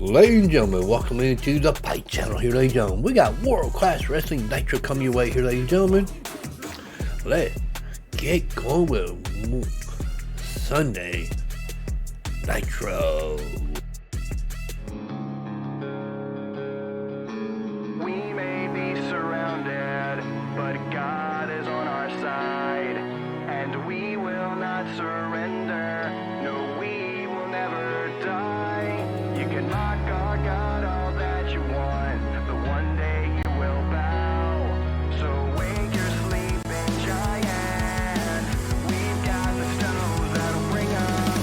Ladies and gentlemen, welcome into the Fight Channel here, ladies and gentlemen. We got World Class Wrestling Nitro coming your way here, ladies and gentlemen. Let's get going with Sunday Nitro. We may be surrounded, but God is on our side, and we will not surrender. No, we will never die. You can mock our God all that you want, but one day you will bow. So wake your sleeping giant. We've got the stones that'll bring us.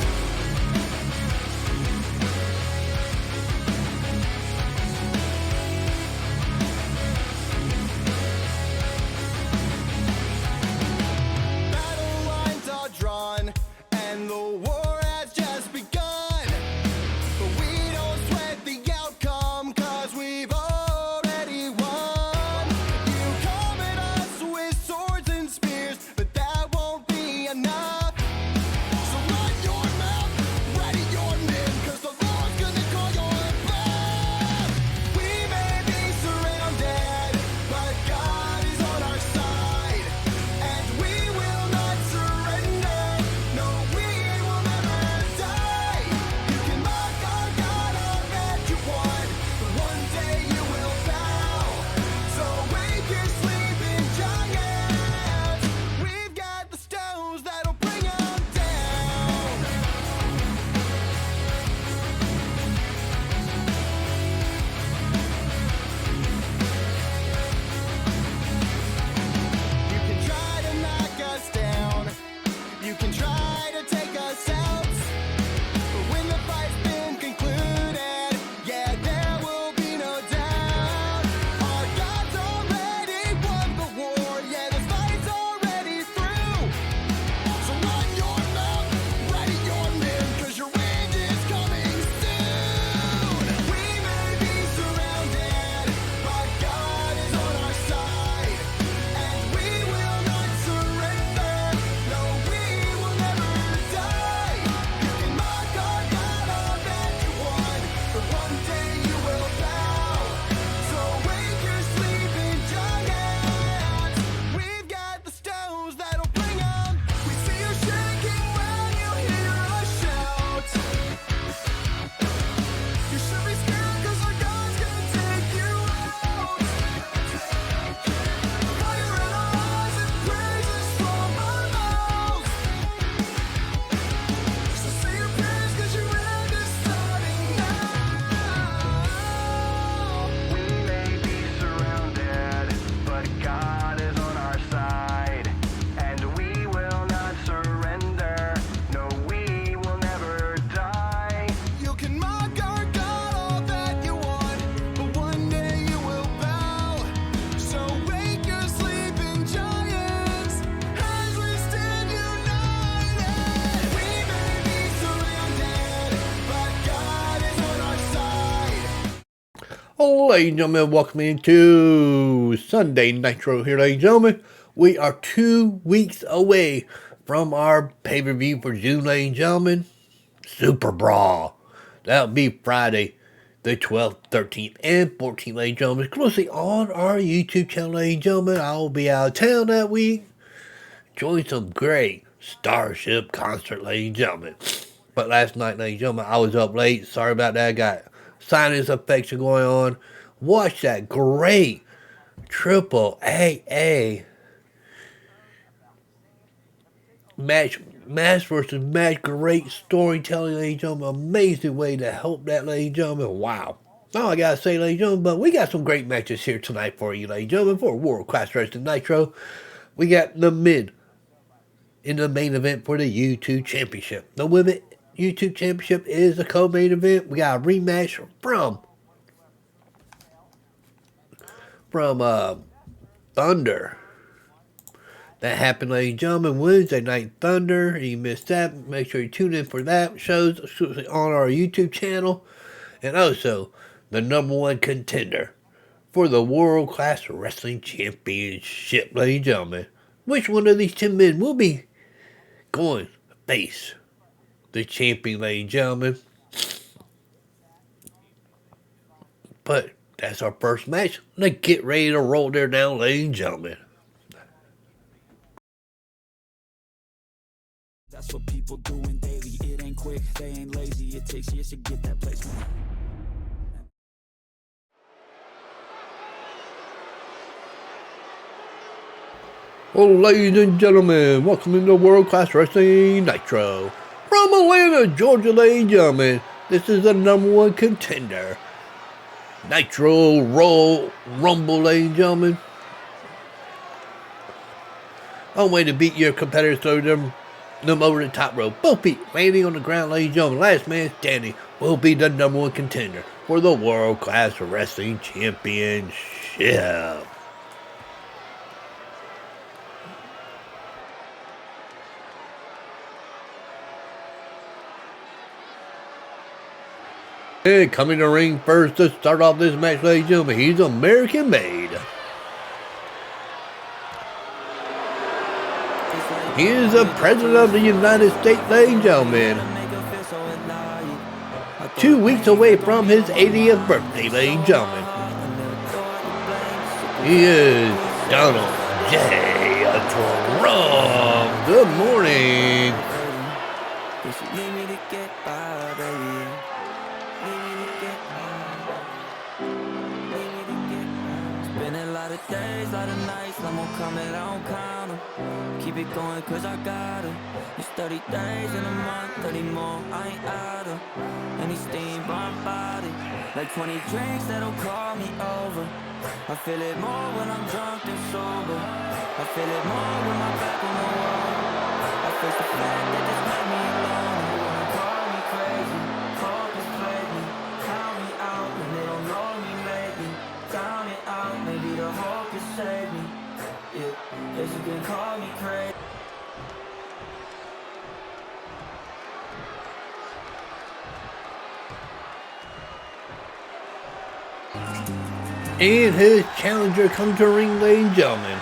Battle lines are drawn, and the war has just begun. But we don't sweat the outcome, 'cause we've already won. You come at us with swords and spears, but that won't be enough. So run your mouth, ready your men, 'cause the Lord's gonna call your bluff. We may be surrounded, but God is on our side, and we will not surrender. No, we will never die. You can mock our God all that you want, but one day you will bow. So wake your sleeping giants. We've got the stones that'll bring them down. You can try to knock us down. You can try to take us out. But when the fight's been concluded, yeah, there will be no doubt. Our God's already won the war. Yeah, this fight's already through. So run your mouth, ready your men, 'cause your end is coming soon. We may be surrounded, but God is on our side, and we will not surrender. No, we will never die. You can mock our God all that you want, but one day you will bow. So wake your sleeping giants. We've got the stones that'll bring them. We see you shaking when you hear us shout. You should be scared, 'cause our God's gonna take you out. Fire in our eyes and praises from our mouths. So say your prayers, 'cause your end is starting now. We may be surrounded, but God is on our side, and we will not surrender. No, we will never die. You can mock our God all that you want, but one day you will bow. So wake your sleeping giants as we stand united. We may be surrounded, but God is on our side. Oh, ladies and gentlemen, welcome into Sunday Nitro here, ladies and gentlemen. We are 2 weeks away from our pay-per-view for June, ladies and gentlemen. Super Brawl. That'll be Friday, the 12th, 13th, and 14th, ladies and gentlemen. Exclusively on our YouTube channel, ladies and gentlemen. I'll be out of town that week. Enjoying some great Starship concert, ladies and gentlemen. But last night, ladies and gentlemen, I was up late. Sorry about that. I got sinus infection going on. Watch that great Triple AA match versus match. Great storytelling, ladies and gentlemen. Amazing way to help that, ladies and gentlemen. Wow. All I gotta say, ladies and gentlemen, but we got some great matches here tonight for you, ladies and gentlemen, for World Class Wrestling Nitro. We got the men in the main event for the YouTube Championship. The women YouTube Championship is the co-main event. We got a rematch from Thunder. That happened, ladies and gentlemen, Wednesday Night Thunder. You missed that, make sure you tune in for that. Shows on our YouTube channel. And also, the #1 contender for the World Class Wrestling Championship, ladies and gentlemen. Which one of these 10 men will be going to face the champion, ladies and gentlemen? But that's our first match. Let's get ready to roll there down, ladies and gentlemen. That's what people doing daily. It ain't quick, they ain't lazy. It takes years to get that placement. Well, ladies and gentlemen, welcome into World Class Wrestling Nitro. From Atlanta, Georgia, ladies and gentlemen, this is the #1 contender. Nitro Roll Rumble, ladies and gentlemen. On way to beat your competitors, throw them over the top rope. Both feet landing on the ground, ladies and gentlemen. Last man standing will be the #1 contender for the World Class Wrestling Championship. And coming to ring first to start off this match, ladies and gentlemen, he's American made. He is the President of the United States, ladies and gentlemen. 2 weeks away from his 80th birthday, ladies and gentlemen. He is Donald J. Trump. Good morning. Days, lot of nights, I'm gonna come and I don't count them. Keep it going cause I got them. It's 30 days in a month, 30 more, I ain't out of any steam by my body. Like 20 drinks that'll call me over. I feel it more when I'm drunk than sober. I feel it more when my back on the wall. I face the fact that just made me alone. They wanna call me crazy, focus play me, count me out when they don't know me lately. Count it out, maybe the hope can save me. Yeah, yes you can call me crazy. And his challenger comes to ring, ladies and gentlemen.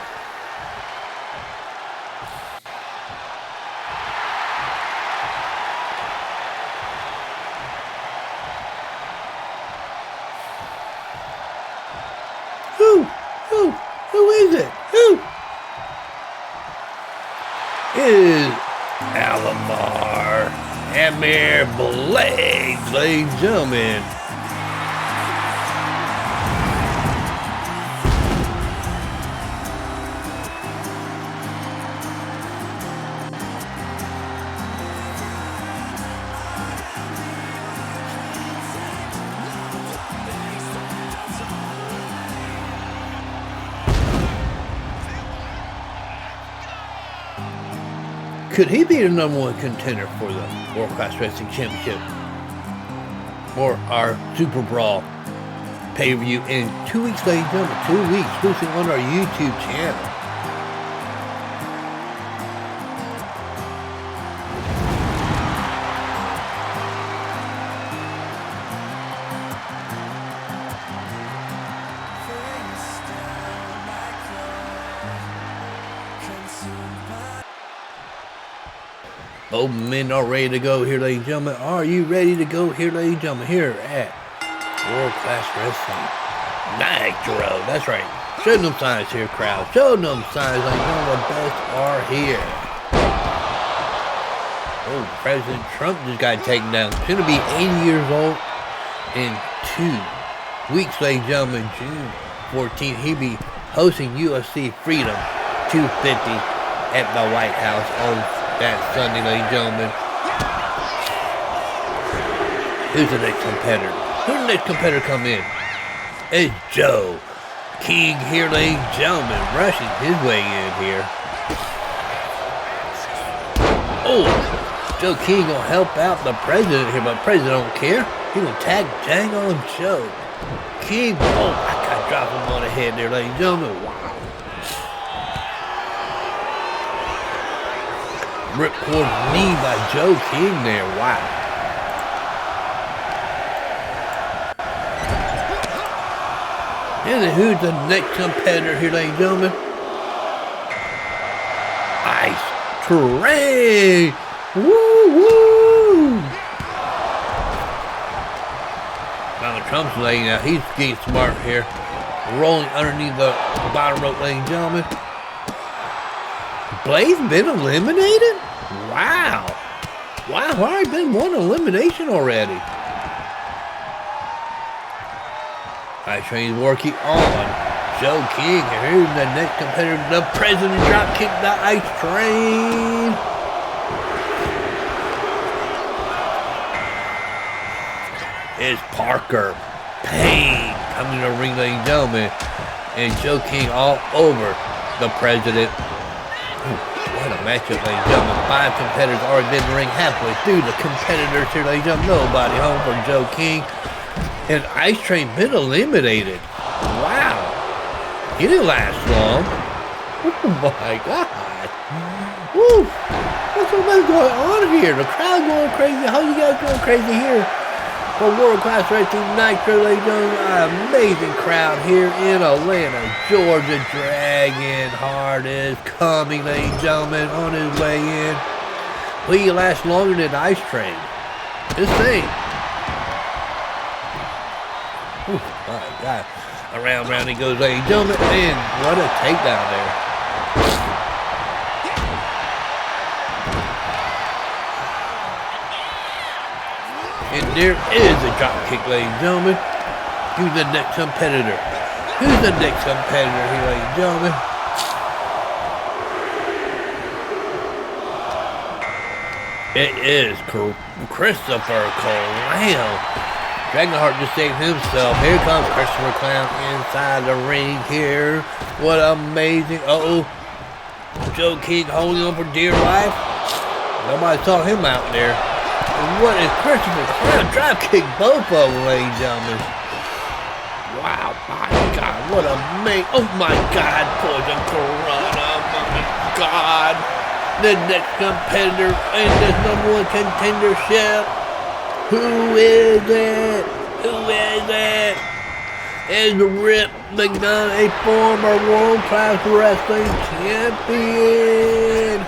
Who is it? Who? It is Amir Blades, ladies and gentlemen. Could he be the #1 contender for the World Class Wrestling Championship or our Super Brawl pay-per-view in 2 weeks, ladies and gentlemen? 2 weeks, exclusive on our YouTube channel. Both men are ready to go here, ladies and gentlemen. Are you ready to go here, ladies and gentlemen? Here at World Class Wrestling Nitro. That's right. Show them signs here, crowd. Show them signs, ladies and gentlemen. The best are here. Oh, President Trump just got taken down. He's going to be 80 years old in 2 weeks, ladies and gentlemen. June 14th, he'll be hosting UFC Freedom 250 at the White House on that Sunday, ladies and gentlemen. Who's the next competitor? Who's the next competitor come in? It's Joe King here, ladies and gentlemen, rushing his way in here. Oh, Joe King gonna help out the president here, but the president don't care. He gonna tag Jang on Joe King. Oh, I gotta drop him on the head there, ladies and gentlemen. Wow. Ripcord knee by Joe King there. Wow. And then who's the next competitor here, ladies and gentlemen? Ice Train. Woo woo. Donald Trump's laying out. He's getting smart here. Rolling underneath the bottom rope, ladies and gentlemen. Blade's been eliminated? Wow. Wow, already been one elimination already. Ice Train's working on Joe King. And here's the next competitor, the President dropkick the Ice Train. It's Parker Payne coming to the ring, ladies and gentlemen. And Joe King all over the President. What a matchup, ladies and gentlemen. 5 competitors already been in the ring halfway through. The competitors here, ladies and gentlemen. Nobody home for Joe King. And Ice Train been eliminated. Wow. He didn't last long. Oh my God. Woo. What's so much going on here? The crowd going crazy. How you guys going crazy here? For World Class Wrestling Nitro, ladies and gentlemen, amazing crowd here in Atlanta, Georgia. Drangonheart is coming, ladies and gentlemen, on his way in. Will he last longer than Ice Train? Just think. Oh my God. Around he goes, ladies and gentlemen, and what a takedown there. And there is a drop kick, ladies and gentlemen. Who's the next competitor? Who's the next competitor here, ladies and gentlemen? It is Christopher Clown. Drangonheart just saved himself. Here comes Christopher Clown inside the ring here. What amazing. Uh-oh. Joe King holding on for dear life. Nobody saw him out there. And what is Christopher Clown? Drop kick both of them, ladies and gentlemen. Wow, my God. What a oh my God. Poison Corona. Oh my God. The next competitor in this #1 contendership. Who is it? Who is it? It's Rip Mcdoungh, a former World Class Wrestling Champion.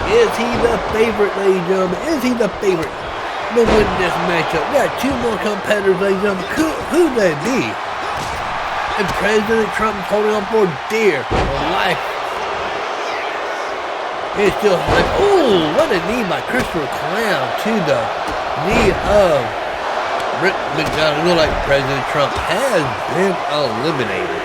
Is he the favorite, ladies and gentlemen? Is he the favorite to win this matchup? We got 2 more competitors, ladies and gentlemen. Who'd they be? And President Trump is holding on for dear life. It's still like, oh, what a knee by Christopher Clown to the knee of Rick McDonald. It looks like President Trump has been eliminated.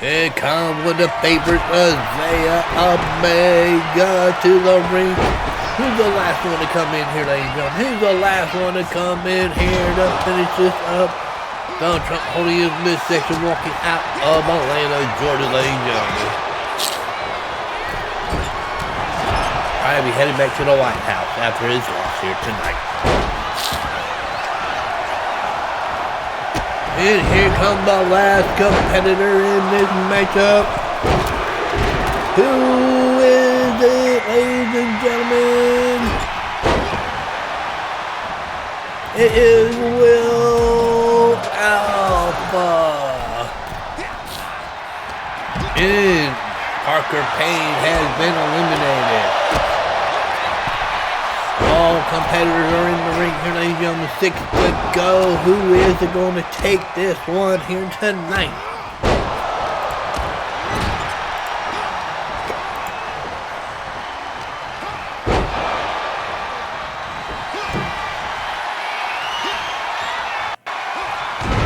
Here comes with the favorite Azrael Omega to the ring. Who's the last one to come in here, ladies and gentlemen? Who's the last one to come in here to finish this up? Donald Trump holding his midsection, walking out of Atlanta, Georgia, ladies and gentlemen. I'll be heading back to the White House after his loss here tonight. And here comes the last competitor in this matchup. Who is it, ladies and gentlemen? It is Will Alpha. And Parker Payne has been eliminated. All competitors are in the ring here, ladies and gentlemen. 6 to go. Who is it going to take this one here tonight?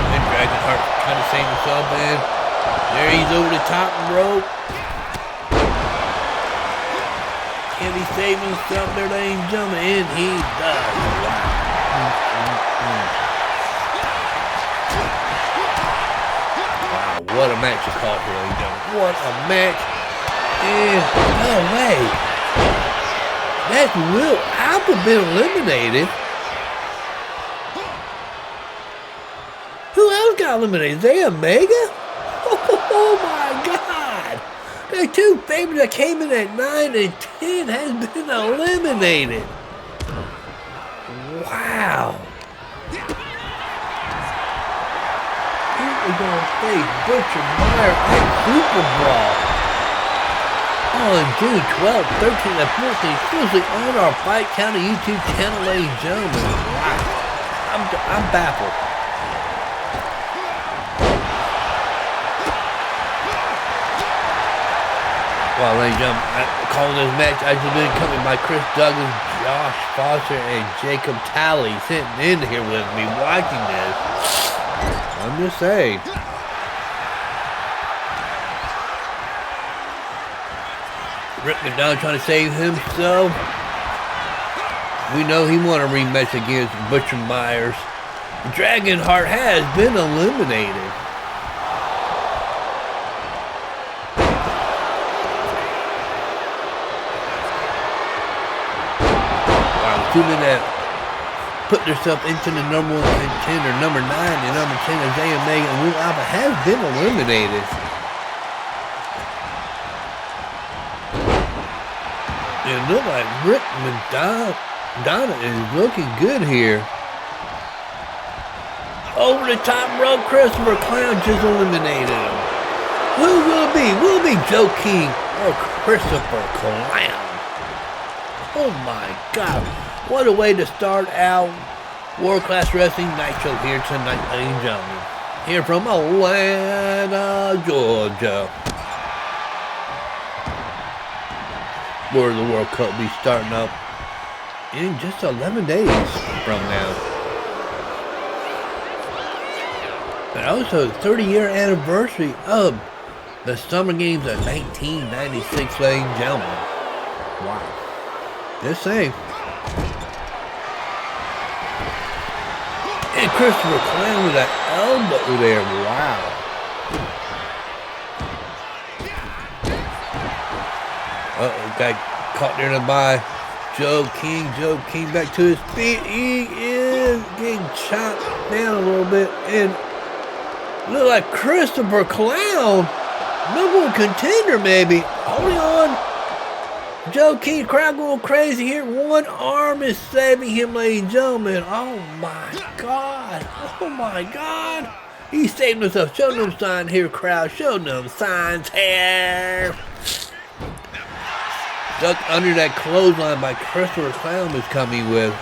And Drangonheart kind of saying himself, man. There he's over the top rope. Can he save himself there, ladies and gentlemen? And he does. Wow, what a match you called here, ladies and gentlemen. What a match. And, no way. That's Will Alpha been eliminated. Who else got eliminated? Is they Omega? Oh my God. The 2 favorites that came in at 9 and 10 has been eliminated. Wow. Who is going to face Butcher Meyer at Super Brawl? on June 12th, 13th, and 14th, exclusively on our Fight County YouTube channel, ladies and gentlemen. Wow. I'm baffled. Well, ladies and gentlemen, calling this match as has been accompanied by Chris Douglas, Josh Foster, and Jacob Talley sitting in here with me watching this. I'm just saying. Rick Mcdoungh trying to save himself. We know he won a rematch against Butcher Myers. Drangonheart has been eliminated. Wow, the two men that put themselves into the number 1 contender, number 9 and number 10 Azrael and Will Alpha has been eliminated. It looks like Rick Mcdoungh is looking good here. Over the top rope, Christopher Clown just eliminated him. Who will it be? Will it be Joe King or Christopher Clown? Oh my God. What a way to start out World Class Wrestling Nitro here tonight, ladies and gentlemen. Here from Atlanta, Georgia, where the World Cup will be starting up in just 11 days from now. And also the 30-year anniversary of the Summer Games of 1996, ladies and gentlemen. Wow. Just saying. And Christopher Clown with that elbow there. Wow. Got caught there by Joe King. Joe King back to his feet. He is getting chopped down a little bit. And look like Christopher Clown, number 1 contender maybe. Holding on. Joe King, crowd going crazy here. One arm is saving him, ladies and gentlemen. Oh my God. Oh my God. He's saving himself. Show them signs here, crowd. Show them signs here. Stuck under that clothesline by Christopher Clown is coming with.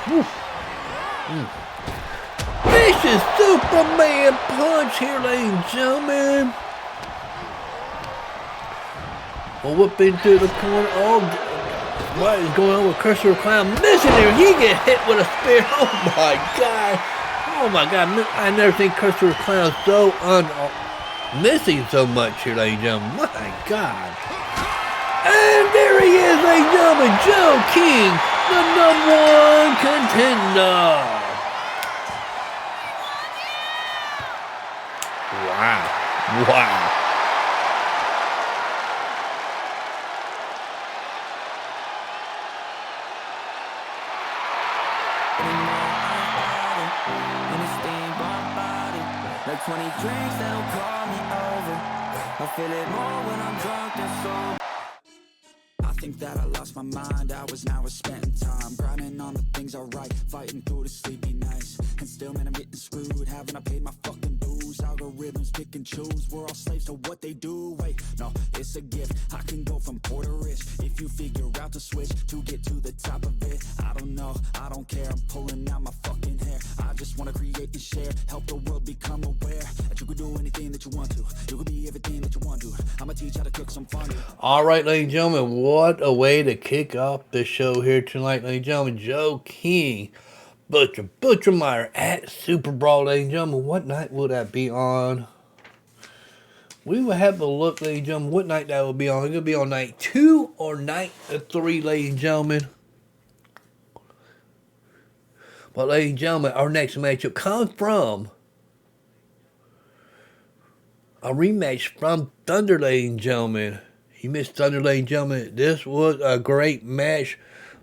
Vicious Superman punch here, ladies and gentlemen. Well, whip into the corner. Oh, what is going on with Christopher Clown? Missing here. He get hit with a spear. Oh my God. Oh my God. I never seen Christopher Clown so missing so much here, ladies and gentlemen. My God. And there he is, ladies and gentlemen, Joe King, the number 1 contender. Wow. Wow. Like 20 drinks that'll call me over. I feel it more when I'm drunk than sober. I think that I lost my mind, hours now I spent time grinding on the things I write, fighting through the sleepy nights. And still, man, I'm getting screwed, haven't I paid my fucking dues? Algorithms pick and choose, we're all slaves to what they do. Wait, no, it's a gift, I can go from poor to rich if you figure out the switch to get to the top of it. I don't know, I don't care, I'm pulling out my fucking hair. I just wanna create and share, help the world become aware that you can do anything that you want to. You can be everything that you want to. I'ma teach how to cook some fun. All right, ladies and gentlemen, what a way to kick off the show here tonight, ladies and gentlemen. Joe King, Butcher Meyer at Super Brawl, ladies and gentlemen. What night will that be on? We will have a look, ladies and gentlemen, what night that will be on. It's going to be on night 2 or night 3, ladies and gentlemen. But, ladies and gentlemen, our next matchup comes from a rematch from Thunder, ladies and gentlemen. You missed Thunder, ladies and gentlemen. This was a great match.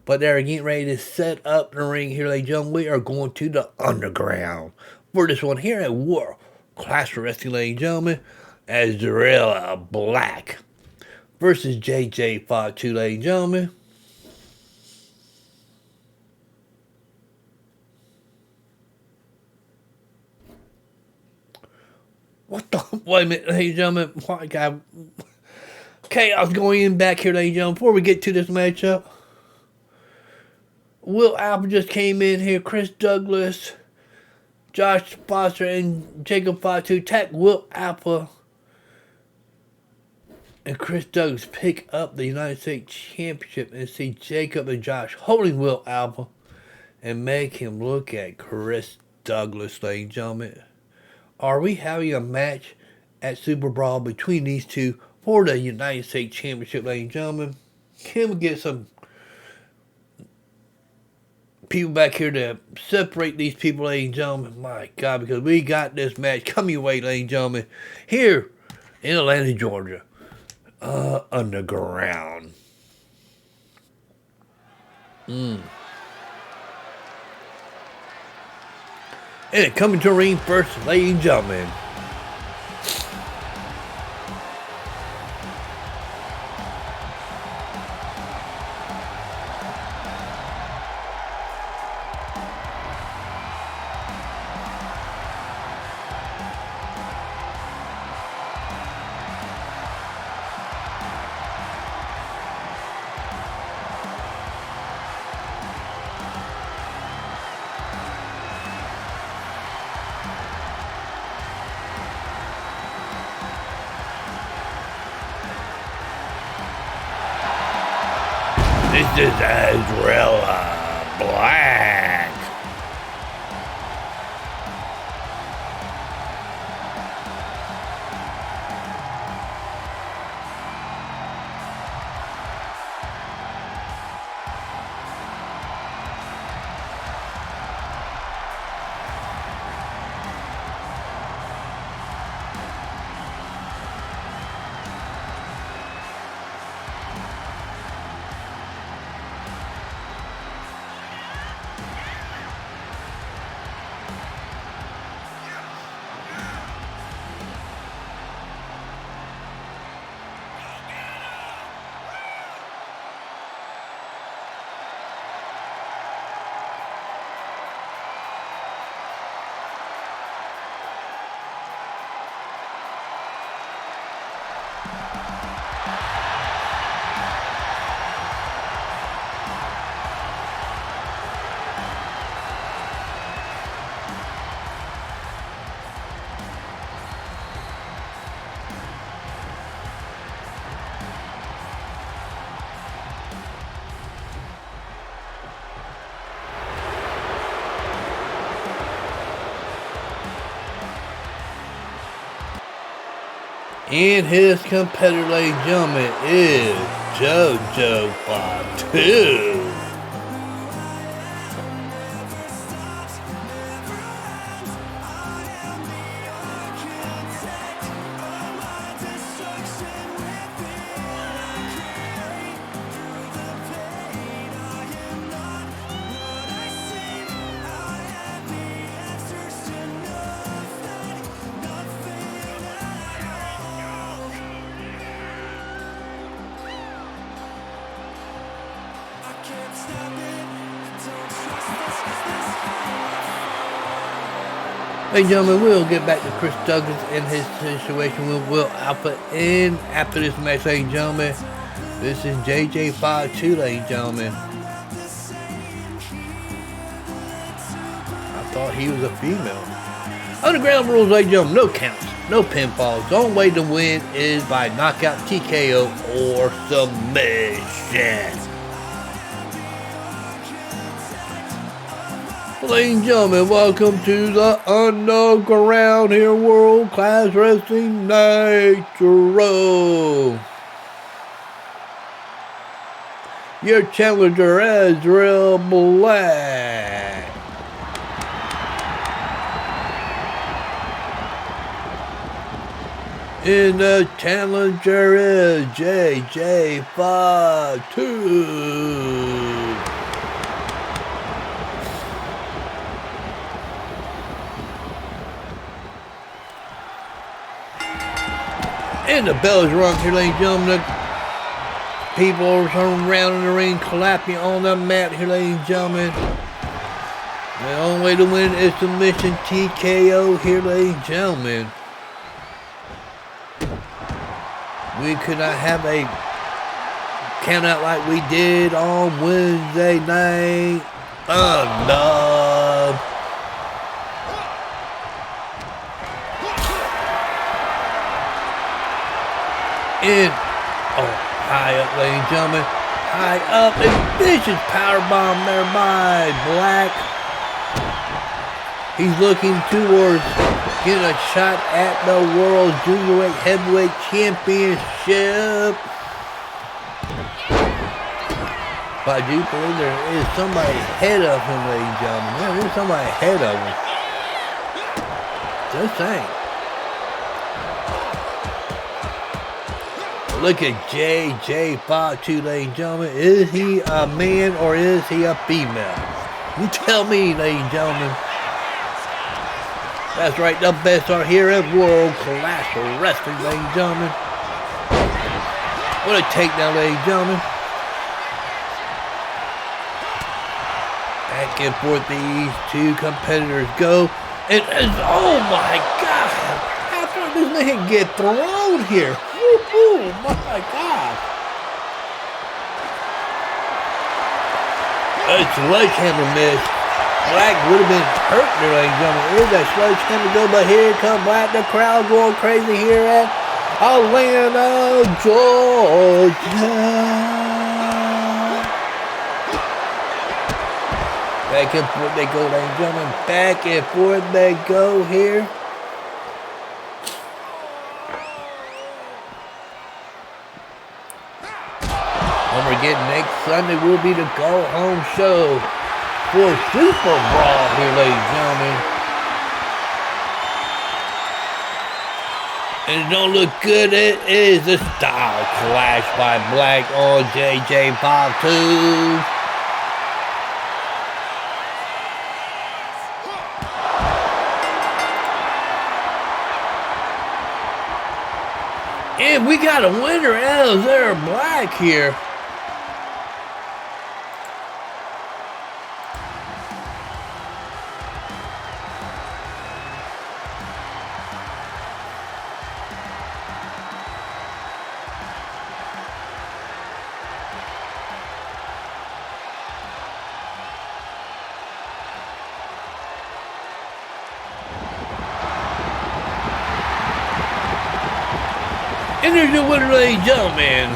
But they're getting ready to set up the ring here, ladies and gentlemen. We are going to the underground for this one here at World Class Wrestling, ladies and gentlemen. Azrael Black versus JJ Fatu, ladies and gentlemen. What the? Wait a minute, ladies and gentlemen. My God. chaos going in back here, ladies and gentlemen. Before we get to this matchup, Will Alpha just came in here. Chris Douglas, Josh Foster, and Jacob Fatu attack Will Alpha and Chris Douglas pick up the United States Championship, and see Jacob and Josh holding Will Alpha and make him look at Chris Douglas, ladies and gentlemen. Are we having a match at Super Brawl between these two for the United States Championship, ladies and gentlemen? Can we get some people back here to separate these people, ladies and gentlemen? My God, because we got this match coming your way, ladies and gentlemen, here in Atlanta, Georgia. Underground. And coming to the ring first, ladies and gentlemen. This is Azrael Black. And his competitor, ladies and gentlemen, is JoJo Fatu. Ladies and gentlemen, we'll get back to Chris Douglas and his situation with Will Alpha in after this match, ladies and gentlemen. This is JJ 5-2, ladies and gentlemen. I thought he was a female. Underground rules, ladies and gentlemen, no counts, no pinfalls. The only way to win is by knockout, TKO, or submission. Ladies and gentlemen, welcome to the Underground here, World Class Wrestling Nitro. Your challenger, Azrael Black. And the challenger is JJ Fatu. And the bell is rung here, ladies and gentlemen. The people are turning around in the ring, clapping on the mat here, ladies and gentlemen. The only way to win is submission, TKO here, ladies and gentlemen. We could not have a count out like we did on Wednesday night. No. In, high up, ladies and gentlemen. High up, and vicious powerbomb there by Black. He's looking towards getting a shot at the World Junior Heavyweight Championship. But I do believe there is somebody ahead of him, ladies and gentlemen. There is somebody ahead of him. Just saying. Look at JJ Fatu, ladies and gentlemen. Is he a man or is he a female? You tell me, ladies and gentlemen. That's right, the best are here at World Class Wrestling, ladies and gentlemen. What a takedown, ladies and gentlemen. Back and forth these two competitors go. And oh my God! How far does this man get thrown here? Oh my God! A sledgehammer miss. Black would have been hurt there, ladies and gentlemen. Here's that sledgehammer go, but here comes Black. The crowd going crazy here at Alana, Georgia. Back and forth they go, ladies and gentlemen. Back and forth they go here. Don't forget, next Sunday will be the go-home show for Super Brawl here, ladies and gentlemen. And it don't look good. It is a style clash by Black on JJ Fatu. And we got a winner, Azrael Black here. And there's your winner, ladies and gentlemen.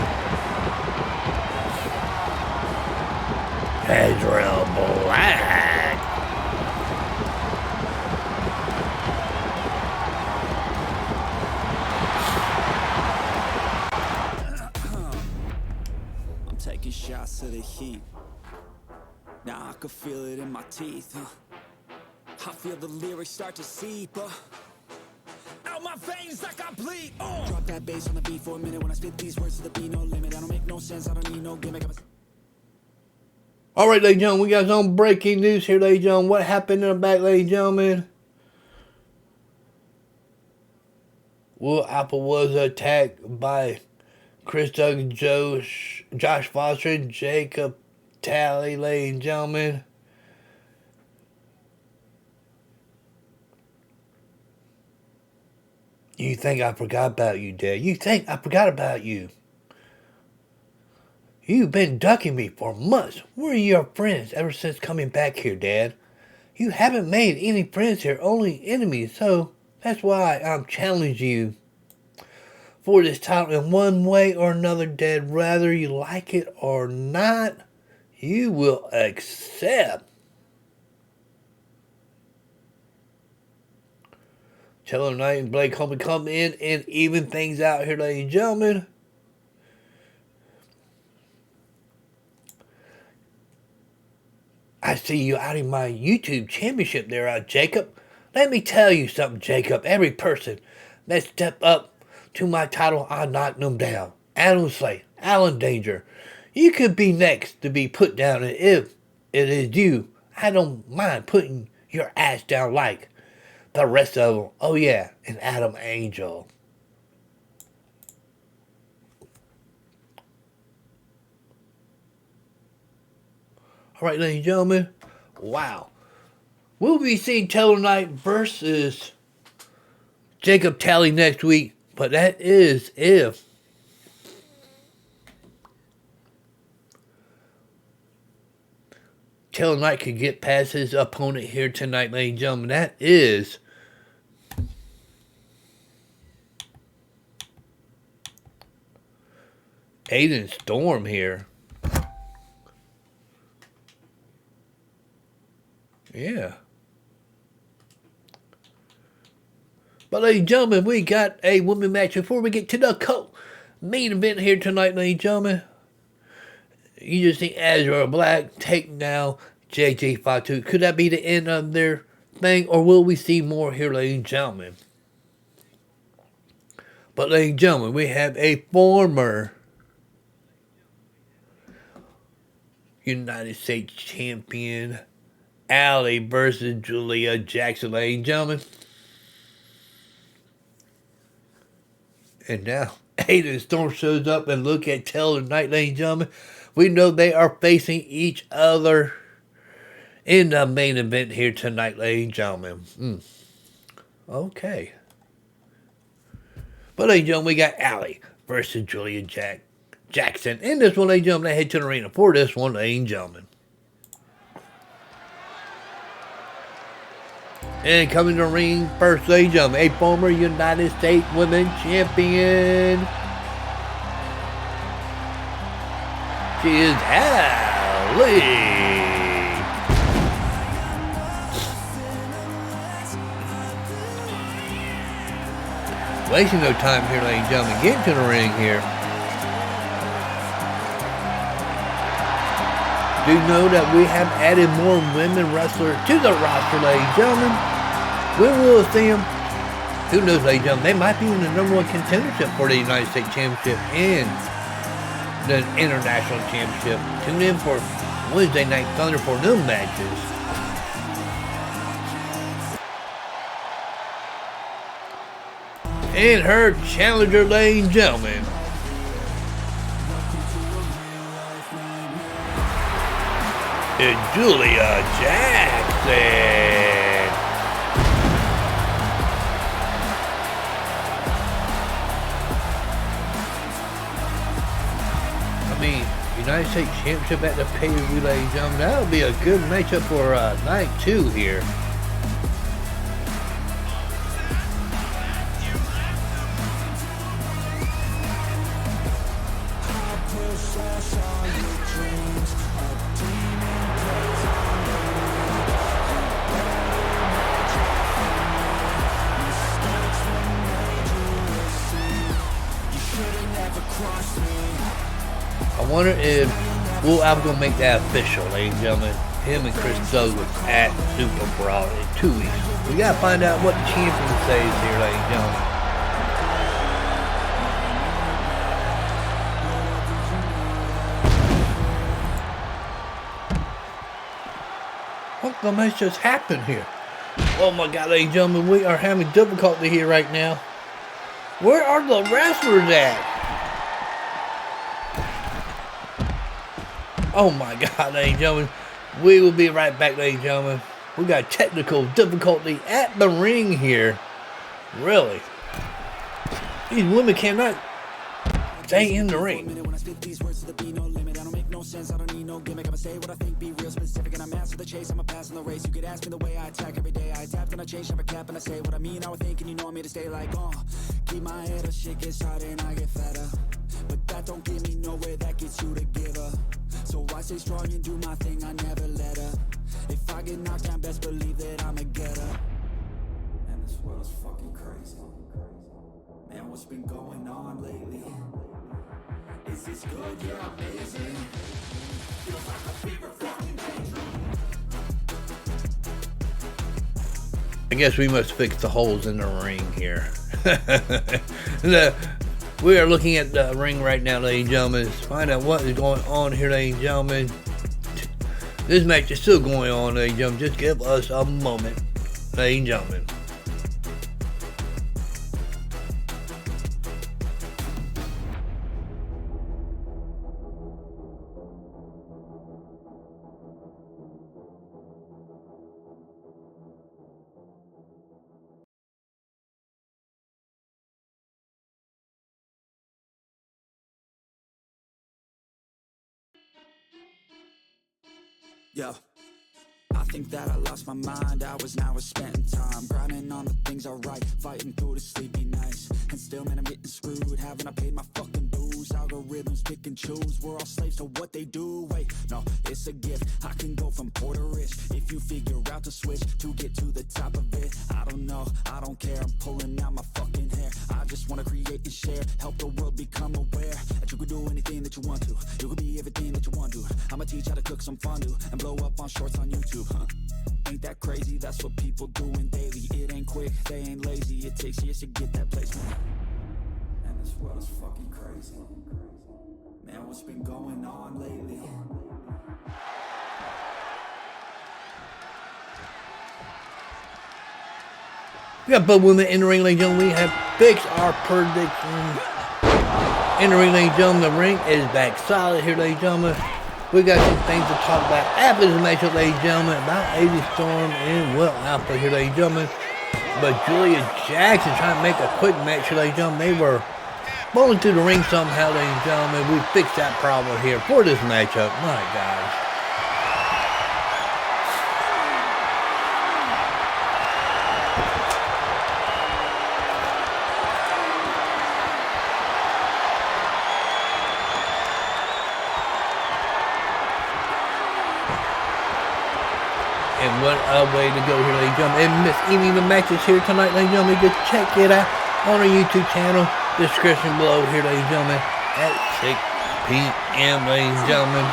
Azrael Black. I'm taking shots of the heat. Now I can feel it in my teeth. I feel the lyrics start to seep. Out my veins like I bleed. Drop that bass on the beat for a minute. When I spit these words to the beat, no limit. I don't make no sense, I don't need no gimmick. Alright, ladies and gentlemen, we got some breaking news here, ladies and gentlemen. What happened in the back, ladies and gentlemen? Will Apple was attacked by Chris Doug, Josh Foster, and Jacob Talley, ladies and gentlemen. You think I forgot about you, Dad? You think I forgot about you? You've been ducking me for months. Where are your friends ever since coming back here, Dad? You haven't made any friends here, only enemies, so that's why I'm challenging you for this title in one way or another, Dad. Whether you like it or not, you will accept. Taylor Knight and Blake Coleman come in and even things out here, ladies and gentlemen. I see you out in my YouTube championship there, Jacob. Let me tell you something, Jacob. Every person that stepped up to my title, I knocked them down. Adam Slay, Alan Danger. You could be next to be put down, and if it is you, I don't mind putting your ass down like the rest of them. Oh yeah, and Adam Angel. Alright, ladies and gentlemen. Wow. We'll be seeing Taylor Knight versus Jacob Talley next week. But that is if Taylor Knight could get past his opponent here tonight, ladies and gentlemen. That is Aiden Storm here. Yeah. But ladies and gentlemen, we got a women match before we get to the main event here tonight, ladies and gentlemen. You just see Azrael Black taking down JJ Fatu. Could that be the end of their thing, or will we see more here, ladies and gentlemen? But ladies and gentlemen, we have a former United States champion, Allie versus Julia Jackson, ladies and gentlemen. And now Aiden Storm shows up, and look at Taylor Knight, ladies and gentlemen. We know they are facing each other in the main event here tonight, ladies and gentlemen. Okay. But ladies and gentlemen, we got Allie versus Julia Jackson. In this one, ladies and gentlemen, I head to the arena for this one, ladies and gentlemen. And coming to the ring first, ladies and gentlemen, a former United States Women's Champion. She is Allie. Wasting no time here, ladies and gentlemen. Get to the ring here. Do know that we have added more women wrestlers to the roster, ladies and gentlemen. We will see them. Who knows, ladies and gentlemen? They might be in the number one contendership for the United States Championship and the International Championship. Tune in for Wednesday Night Thunder for them matches. And her challenger, ladies and gentlemen, is Julia Jackson. I mean, United States Championship at the pay-per-view, ladies and gentlemen. That'll be a good matchup for night 2 here. I wonder if Will Alba gonna make that official, ladies and gentlemen. Him and Chris Douglas at Super Brawl in 2 weeks. We gotta find out what the champion says here, ladies and gentlemen. What the mess just happened here? Oh my God, ladies and gentlemen, we are having difficulty here right now. Where are the wrestlers at? Oh my God, ladies and gentlemen. We will be right back, ladies and gentlemen. We got technical difficulty at the ring here. Really. These women cannot stay in the ring. I don't need no gimmick. I'ma say what I think, be real specific, and I'm after the chase. I'm a pass on the race. You could ask me the way I attack every day. I adapt and I change, never cap, and I say what I mean. I would think, and you know I'm here to stay like, keep my head up, shit gets harder and I get fatter. But that don't get me nowhere, that gets you to give up. So I stay strong and do my thing, I never let up. If I get knocked down, best believe that I'ma get up. Man, this world's fucking crazy. Man, what's been going on lately? Is this good? Yeah, amazing. Feels like a fever fucking danger. I guess we must fix the holes in the ring here. We are looking at the ring right now, ladies and gentlemen. Let's find out what is going on here, ladies and gentlemen. This match is still going on, ladies and gentlemen. Just give us a moment, ladies and gentlemen. Yeah. think that I lost my mind. Hours now I spent time grinding on the things I write, fighting through the sleepy nights. And still, man, I'm getting screwed. Haven't I paid my fucking dues? Algorithms pick and choose. We're all slaves to what they do. Wait, no, it's a gift. I can go from poor to rich if you figure out the switch to get to the top of it. I don't know, I don't care. I'm pulling out my fucking hair. I just wanna create and share, help the world become aware that you can do anything that you want to. You can be everything that you want to. I'ma teach how to cook some fondue and blow up on shorts on YouTube, huh? Ain't that crazy? That's what people doing daily. It ain't quick, they ain't lazy. It takes years to get that placement. And this world is fucking crazy. Man, what's been going on lately? We got both women in the ring, ladies and gentlemen. We have fixed our prediction. In the ring, ladies and gentlemen, the ring is back solid here, ladies and gentlemen. We got some things to talk about after this matchup, ladies and gentlemen, about Aiden Storm and Will Alpha here, ladies and gentlemen. But Julia Jackson trying to make a quick match here, ladies and gentlemen. They were rolling through the ring somehow, ladies and gentlemen. We fixed that problem here for this matchup. My God. And what a way to go here, ladies and gentlemen. And miss any of the matches here tonight, ladies and gentlemen, just check it out on our YouTube channel. Description below here, ladies and gentlemen, at 6 p.m., ladies and gentlemen.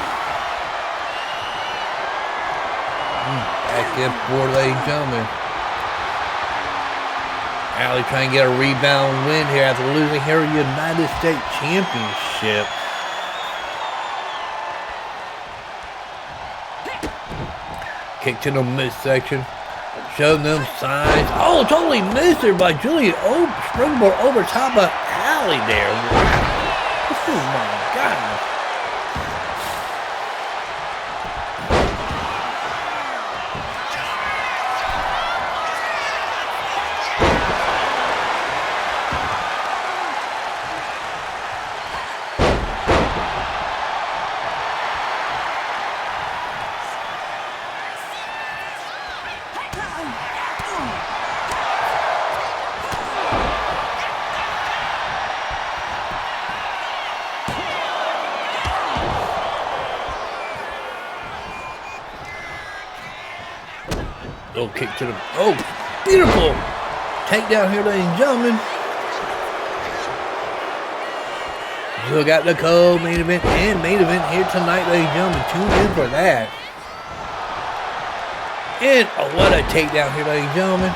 Back and forth, ladies and gentlemen. Allie trying to get a rebound win here after losing her United States Championship. Kick to the midsection. Showing them signs. Oh, totally missed her by Julia. Oh, springboard over top of Allie there. Wow. Oh my God. Little kick to the, oh, beautiful takedown here, ladies and gentlemen. So got the co-main event and main event here tonight, ladies and gentlemen. Tune in for that. And oh, what a takedown here, ladies and gentlemen.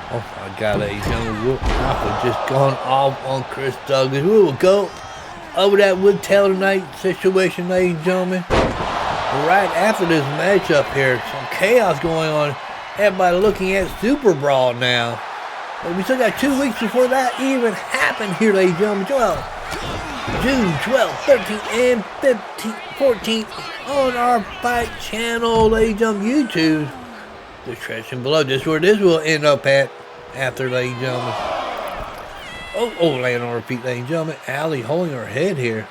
Oh my God, ladies and gentlemen, Will Alpha just gone off on Chris Douglas. We will go over that with Taylor Knight situation, ladies and gentlemen. Right after this matchup here, some chaos going on. Everybody looking at Super Brawl now. But we still got 2 weeks before that even happened here, ladies and gentlemen. June 12th, 13th, and 15th, 14th on our Fight channel, ladies and gentlemen, YouTube. Description below. This is where this will end up at after, ladies and gentlemen. Oh, laying on her feet, ladies and gentlemen. Allie holding her head here.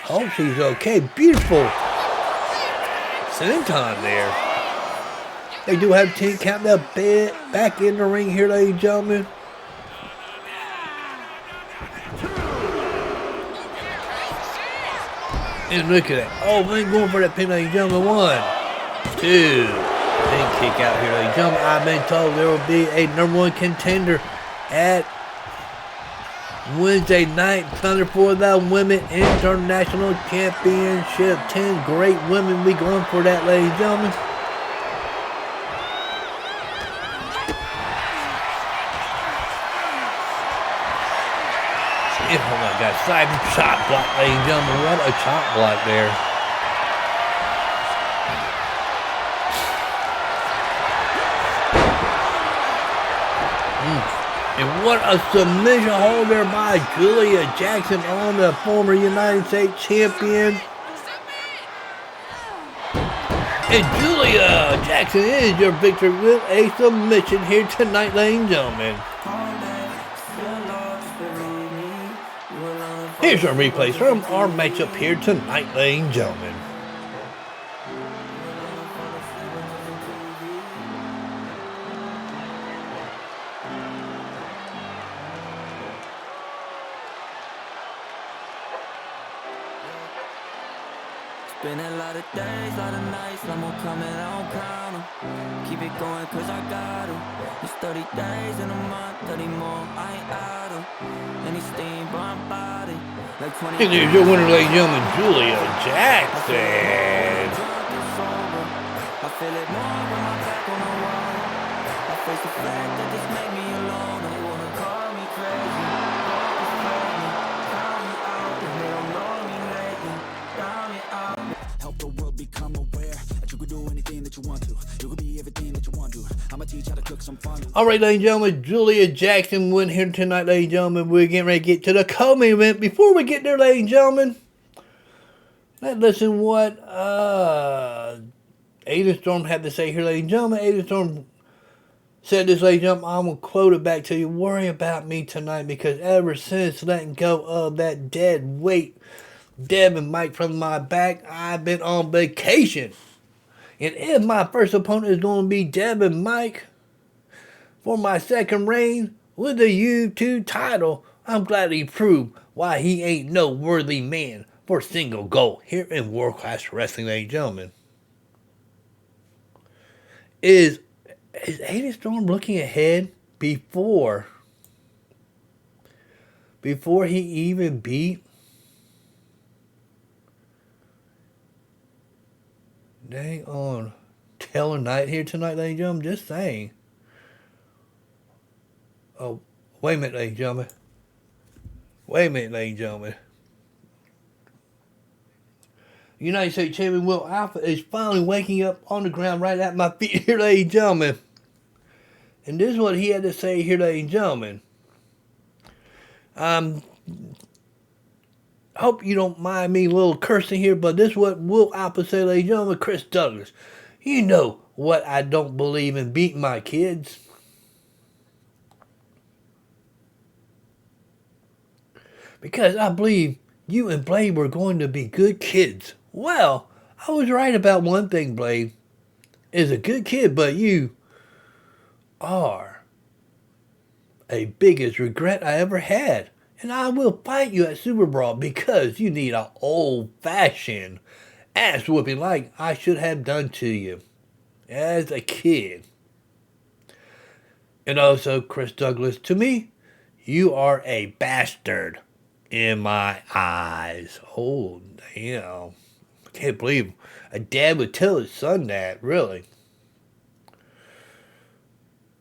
Oh, she's okay. Beautiful senton there. They do have 10 count the bed back in the ring here, ladies and gentlemen. And look at that. Oh, man, going for that pin, ladies and gentlemen. 1, 2. Big kick out here, ladies and gentlemen. I've been told there will be a #1 contender at Wednesday night Thunder for the Women International Championship. 10 great women. We going for that, ladies and gentlemen. Oh my God, side chop block, ladies and gentlemen. What a chop block there. And what a submission hold there by Julia Jackson on the former United States champion. And Julia Jackson is your victor with a submission here tonight, ladies and gentlemen. Here's our replays from our matchup here tonight, ladies and gentlemen. Been a lot of days, lot of nights, I'm gonna come and I don't count 'em. Keep it going cause I got 'em. It's 30 days in a month, 30 more, I ain't out 'em. Any steam, but I'm body. Like 20 And here's your winner, ladies and gentlemen, Julia Jackson. I feel it more when I'm back on the wall. I face the fact that this made me alone. They wanna call me crazy, call me out, and they don't know me lately. Down me out. Help the world become aware that you can do anything that you want to. You can be everything that you want to. I'ma teach how to cook some fun. All right, ladies and gentlemen, Julia Jackson win here tonight, ladies and gentlemen. We're getting ready to get to the co-main event. Before we get there, ladies and gentlemen, let's listen what Aiden Storm had to say here, ladies and gentlemen. Aiden Storm said this, ladies and gentlemen. I'm going to quote it back to you. Worry about me tonight because ever since letting go of that dead weight, Deb and Mike from my back, I've been on vacation. And if my first opponent is going to be Deb and Mike for my second reign with the U2 title, I'm glad he proved why he ain't no worthy man for single gold here in World Class Wrestling, ladies and gentlemen. Is Aiden Storm looking ahead before he even beat dang on Taylor Knight here tonight, ladies and gentlemen? Just saying. Oh, wait a minute, ladies and gentlemen. Wait a minute, ladies and gentlemen. United States Champion Will Alpha is finally waking up on the ground right at my feet here, ladies and gentlemen. And this is what he had to say here, ladies and gentlemen. Hope you don't mind me a little cursing here, but this is what Will Alpha said, ladies and gentlemen. Chris Douglas, you know what I don't believe in beating my kids. Because I believe you and Blade were going to be good kids. Well, I was right about one thing, Blade. Is a good kid, but you are a biggest regret I ever had. And I will fight you at Super Brawl because you need an old-fashioned ass whooping like I should have done to you as a kid. And also, Chris Douglas, to me, you are a bastard in my eyes. Oh, damn. I can't believe a dad would tell his son that, really.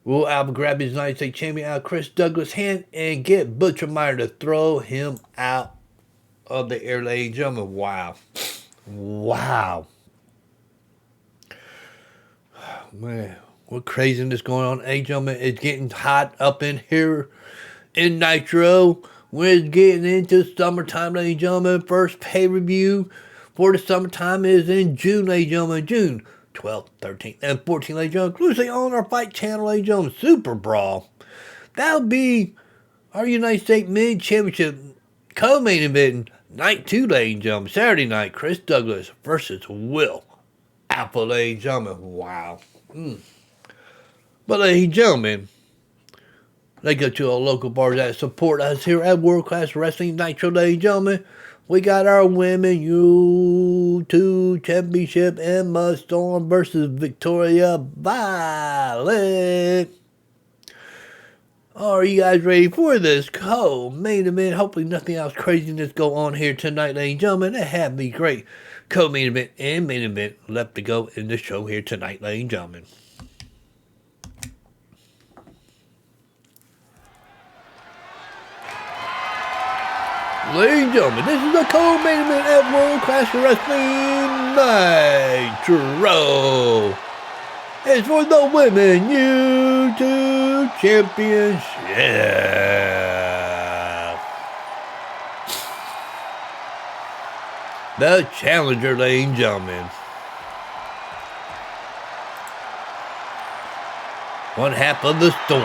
Will Alpha grab his United States Champion out of Chris Douglas' hand and get Butcher Meyer to throw him out of the air, ladies and gentlemen. Wow. Wow. Man, what craziness going on, ladies and gentlemen. It's getting hot up in here in Nitro. We're getting into summertime, ladies and gentlemen. First pay-per-view for the summertime is in June, ladies and gentlemen. June 12th, 13th, and 14th, ladies and gentlemen. Exclusively on our Fight channel, ladies and gentlemen. Super Brawl. That'll be our United States Mid Championship co-main event, night 2, ladies and gentlemen. Saturday night, Chris Douglas versus Will Alpha, ladies and gentlemen. Wow. But, ladies and gentlemen, let's go to our local bars that support us here at World Class Wrestling Nitro, ladies and gentlemen. We got our Women U2 Championship, Emma Storm versus Victoria Violet. Are you guys ready for this co-main event? Hopefully nothing else craziness go on here tonight, ladies and gentlemen. It had me great co-main event and main event left to go in the show here tonight, ladies and gentlemen. Ladies and gentlemen, this is the co-main event at World Class Wrestling Nitro. It's for the Women U2 Championship. The challenger, ladies and gentlemen. one half of the Storm.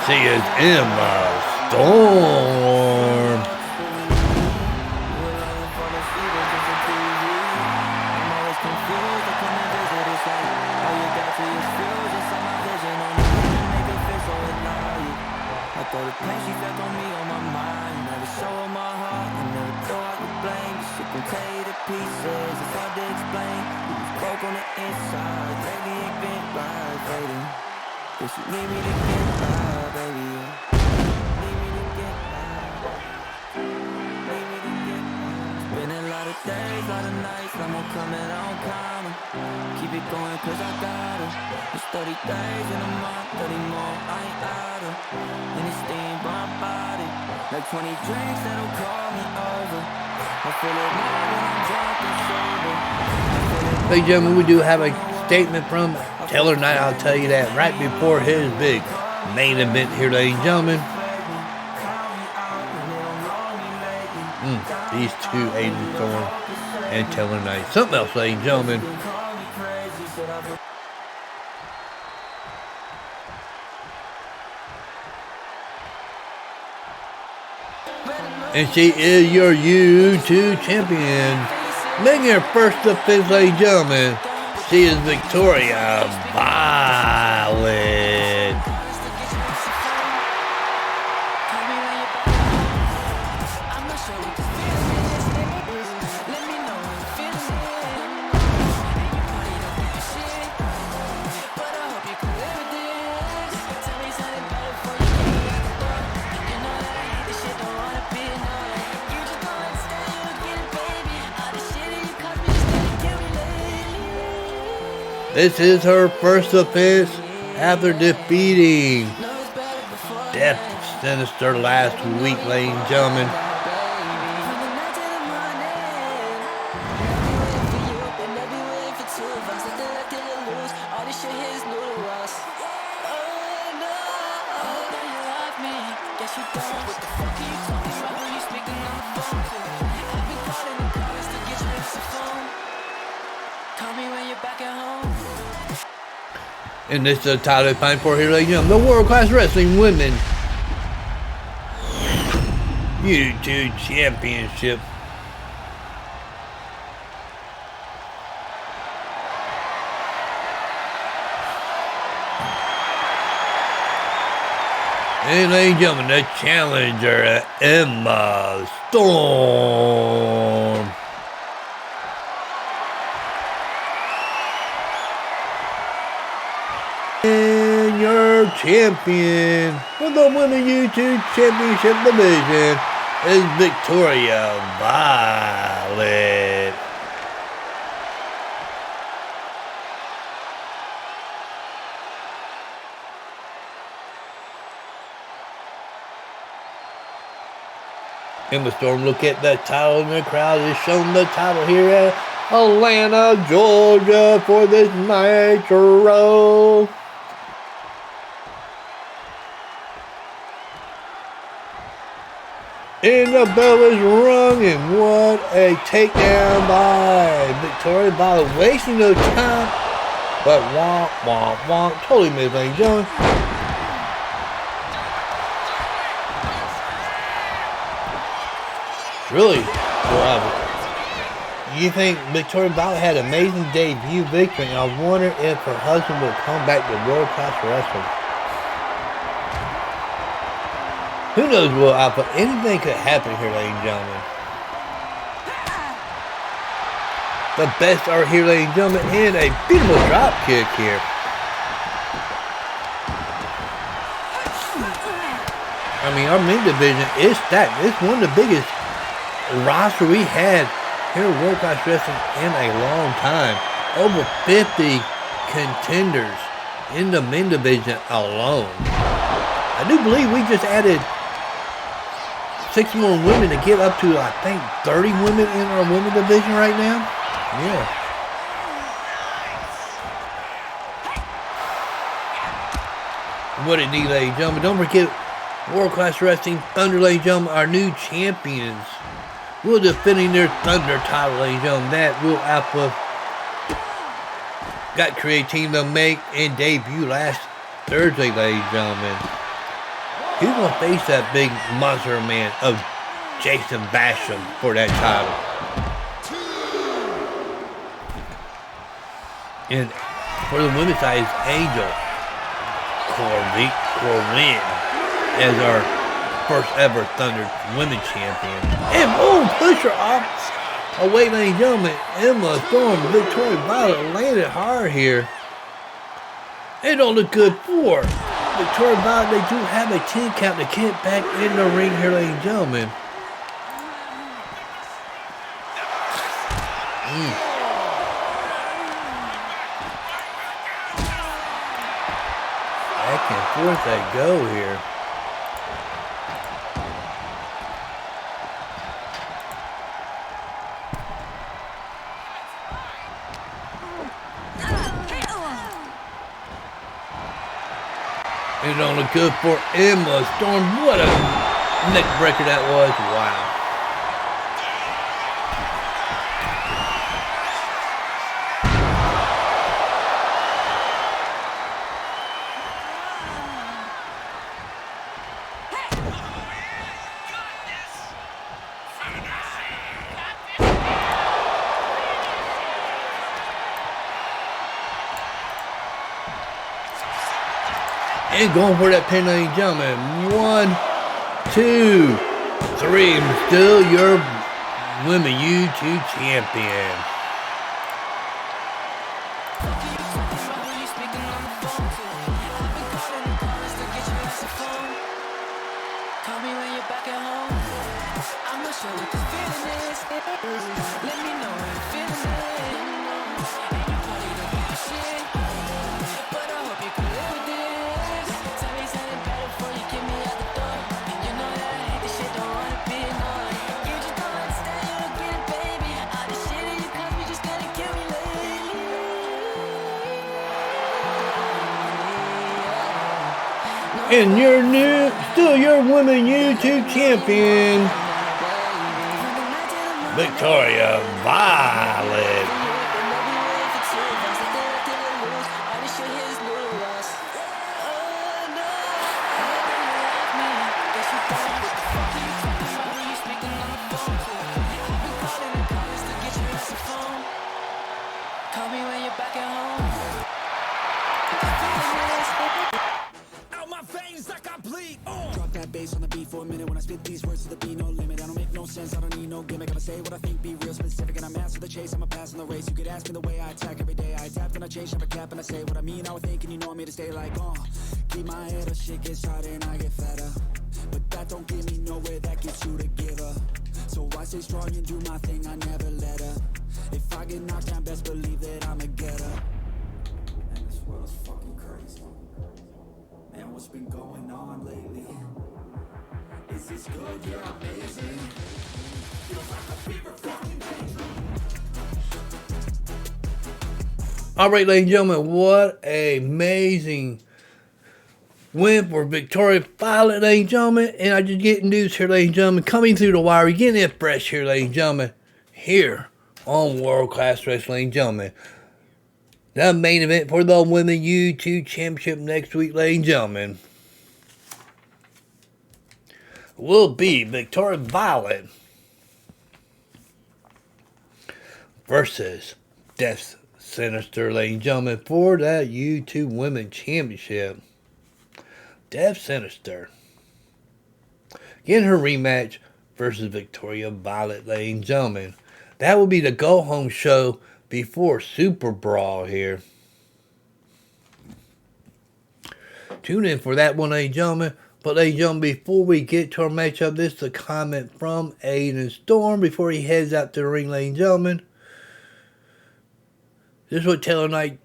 She is Emma Storm. Throw the pain she felt on me on my mind. Never show her my heart, I never thought I could blame. This shit gon' tear you to pieces, it's hard to explain. You was broke on the inside, lately ain't been right, baby. Guess you need me to get by, baby. Need me to get by. Need me to get by. It's been a lot of days, lot of nights, I'm gonna come and I don't count 'em. Keep it going cause I got her. It's 30 days in a month, 30 more, I ain't out her. And it's steam my body, like 20 drinks that'll call me over. I feel it more when I'm drunk and sober. Ladies and gentlemen, we do have a statement from Taylor Knight. I'll tell you that right before his big main event here, ladies and gentlemen. These two, Aiden Storm and Taylor Knight. Something else, ladies and gentlemen. And she is your YouTube champion. Making her first defense, ladies and gentlemen. She is Victoria Violet. This is her first offense after defeating Death Sinister last week, ladies and gentlemen. And this is the title they find for here, ladies and gentlemen. The World Class Wrestling Women YouTube Championship. And ladies and gentlemen, the challenger, Emma Storm. And your champion for the Women's YouTube Championship division is Victoria Violet. Emma Storm, look at the title in the crowd is showing the title here at Alana, Georgia for this Nitro. And the bell is rung, and what a takedown by Victoria Violet, wasting no time, but womp, womp, womp, totally missed, ladies and gentlemen. Really, you think Victoria Violet had an amazing debut victory, and I wonder if her husband will come back to World Class Wrestling. Who knows what output? Anything could happen here, ladies and gentlemen. The best are here, ladies and gentlemen, and a beautiful drop kick here. I mean, our main division is stacked. It's one of the biggest roster we had here at World Class Wrestling in a long time. Over 50 contenders in the main division alone. I do believe we just added 6 more women to get up to, I think, 30 women in our women's division right now. Yeah. What it need, ladies and gentlemen. Don't forget, World Class Wrestling Thunder, ladies and gentlemen, our new champions. Will defending their Thunder title, ladies and gentlemen. That Will Alpha got created team to make and debut last Thursday, ladies and gentlemen. Who's going to face that big monster man of Jason Basham for that title? And for the women's side, it's Angel Corwin as our first ever Thunder Women's Champion. And push her off away, ladies and gentlemen. Emma Storm, Victoria Violet landed hard here. It don't look good for Victoria Violet. They do have a 10 count to get back in the ring here, ladies and gentlemen. Back and forth they go here. It don't look good for Emma Storm. What a neck breaker that was. Wow. And going for that pin, ladies and gentlemen. 1, 2, 3. Still your Women YouTube champion. Call me when you're back at home. I'm not sure what this feeling is. Let me know how you're feeling it. Ain't you probably don't give a shit, but I hope you can live with this. Tell me something better before you get me out the door. And you know that I hate this shit, don't wanna be annoyed. You just don't understand, you don't get it, baby. All this shit that you cause me just gonna kill me lately. And your still your Women YouTube champion, Victoria Violet. Call me when you're back at home. Out my veins like I bleed. Drop that bass on the beat for a minute. When I spit these words to the beat, no limit. I don't make no sense, I don't need no gimmick. I'ma say what I think, be real specific, and I'm after the chase. I'm a pass in the race. You could ask me the way I attack every day. I adapt and I change, never cap, and I say what I mean. I would think, and you know I'm here to stay like, keep my head up, shit gets harder and I get fatter. But that don't get me nowhere, that gets you to give up. So I stay strong and do my thing, I never let up. If I get knocked down, best believe that I'ma get up. And this world's fucking crazy. Man, what's been going on lately? Is this good? Yeah, amazing. Feels like a fever fucking danger. All right, ladies and gentlemen, what a amazing win for Victoria Violet, ladies and gentlemen. And I just get news here, ladies and gentlemen, coming through the wire. We're getting it fresh here, ladies and gentlemen, here on World Class Wrestling, ladies and gentlemen. The main event for the Women YouTube Championship next week, ladies and gentlemen, will be Victoria Violet versus Death Sinister, ladies and gentlemen, for that YouTube Women Championship. Death Sinister getting her rematch versus Victoria Violet, ladies and gentlemen. That will be the go-home show before Super Brawl here. Tune in for that one, ladies and gentlemen. But ladies and gentlemen, before we get to our matchup, this is a comment from Aiden Storm before he heads out to the ring, ladies and gentlemen. This is what Taylor Knight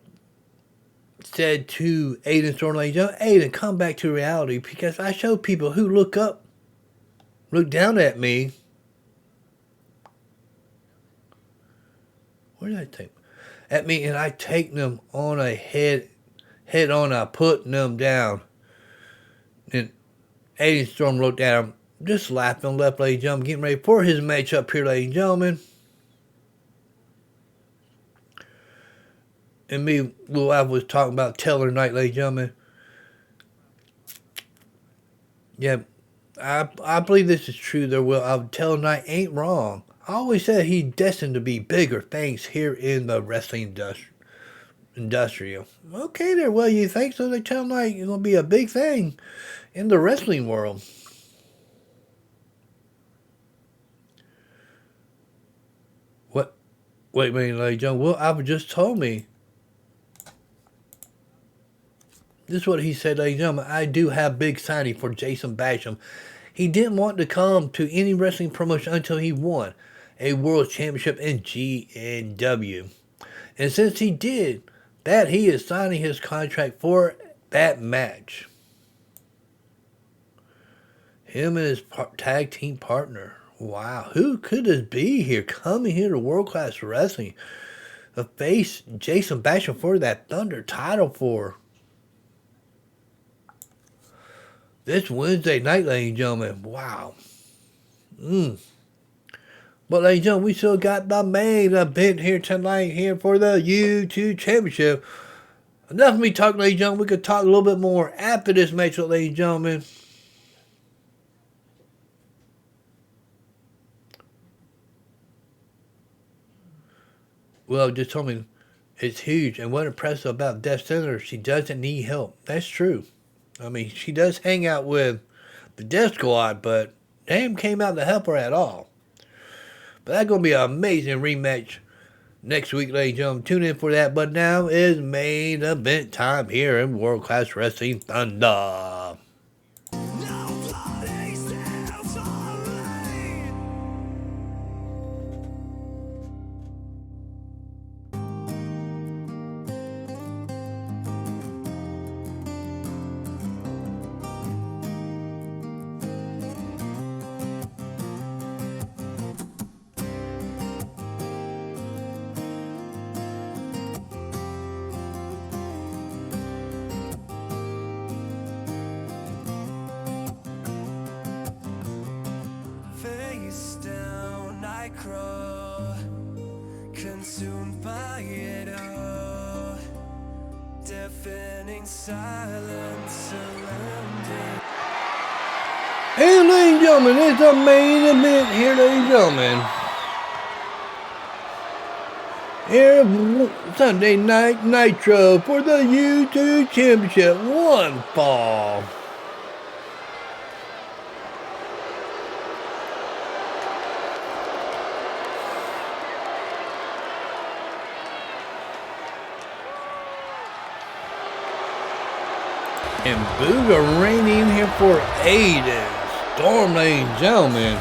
said to Aiden Storm, ladies and gentlemen. Aiden, come back to reality, because I show people who look down at me. Where did I take? At me, and I take them on a head on, I put them down. And Aiden Storm looked at him, just laughing left, ladies and gentlemen, getting ready for his match up here, ladies and gentlemen. And me, Lil Alpha was talking about Teller Night, ladies and gentlemen. Yeah, I believe this is true. There will. Teller Knight ain't wrong. I always said he's destined to be bigger things here in the wrestling industrial. Okay, there. Well, you think so? They tell Knight you're gonna be a big thing in the wrestling world. What? Wait a minute, ladies and gentlemen. Will Alpha just told me. This is what he said, ladies and gentlemen. I do have big signing for Jason Basham. He didn't want to come to any wrestling promotion until he won a world championship in GNW. And since he did that, he is signing his contract for that match. Him and his tag team partner. Wow, who could this be here? Coming here to World Class Wrestling. To face Jason Basham for that Thunder title for this Wednesday night, ladies and gentlemen. Wow. But ladies and gentlemen, we still got the main event here tonight here for the YouTube Championship. Enough of me talking, ladies and gentlemen. We could talk a little bit more after this matchup, ladies and gentlemen. Well, just told me it's huge. And what impressive about Death Center, she doesn't need help. That's true. I mean, she does hang out with the Death Squad, but they haven't came out to help her at all. But that's going to be an amazing rematch next week, ladies and gentlemen. Tune in for that. But now is main event time here in World Class Wrestling Thunder. Consumed by it all, deafening silence surrounding. And ladies and gentlemen, it's the main event here, ladies and gentlemen. Here, Sunday Night Nitro for the YouTube Championship. One fall. And Booga reigning here for Aiden Storm, ladies and gentlemen.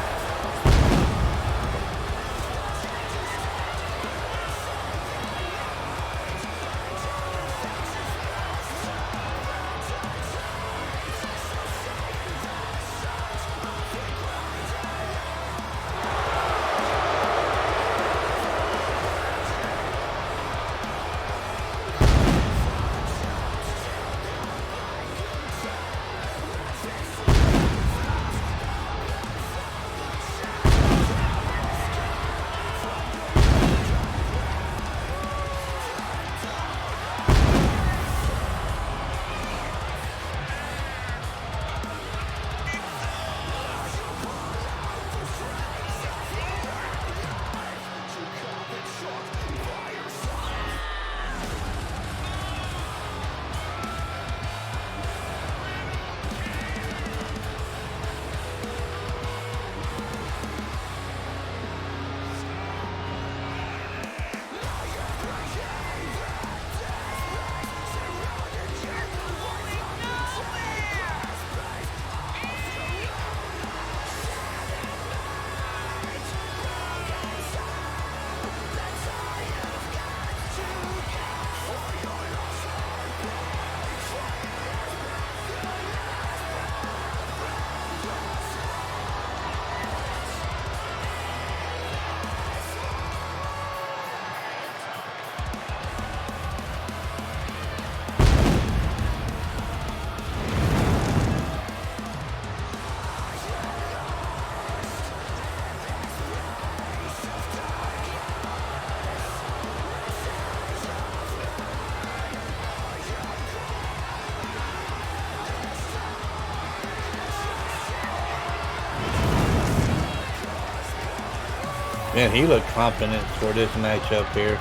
Man, he looked confident for this matchup here.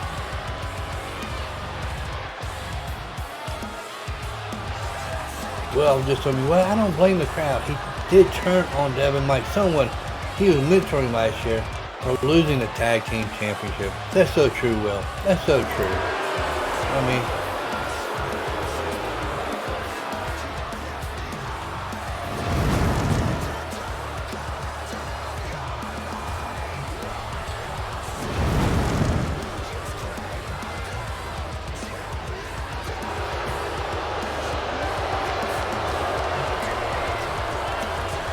Well, just told me, well, I don't blame the crowd. He did turn on Devin like someone he was mentoring last year for losing the tag team championship. That's so true, Will. That's so true. I mean,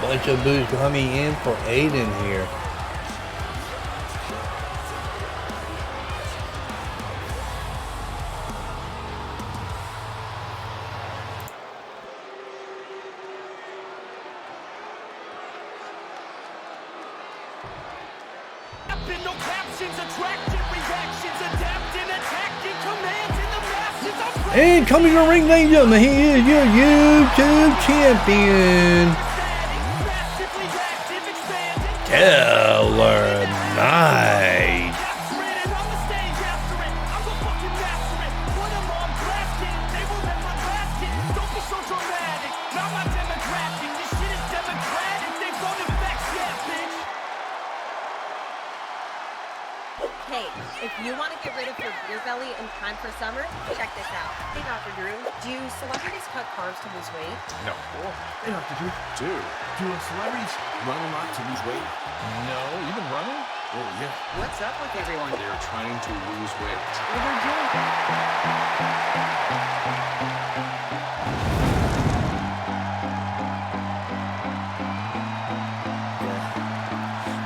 bunch of boos coming in for Aiden here. No captions, attracting reactions, adapting, attacking, commands in the masses. And coming to the ring, ladies and gentlemen, he is your YouTube champion, Massively active, expanding. Taylor Knight. After it, and on the stage after it. I'm gonna fucking master it. Put 'em on blast, kid. They will never last, kid. Don't be so dramatic. Not my demographic. This shit is democratic. They don't affect, yeah, bitch. Hey, if you want to get rid of your beer belly in time for summer, check this out. Hey, Dr. Drew, do celebrities cut carbs to lose weight? No. Hey, Dr. Drew. Dude, do celebrities run a lot to lose weight? No, even running? Oh, yeah. What's up with everyone? They're trying to lose weight. Well, they're doing it.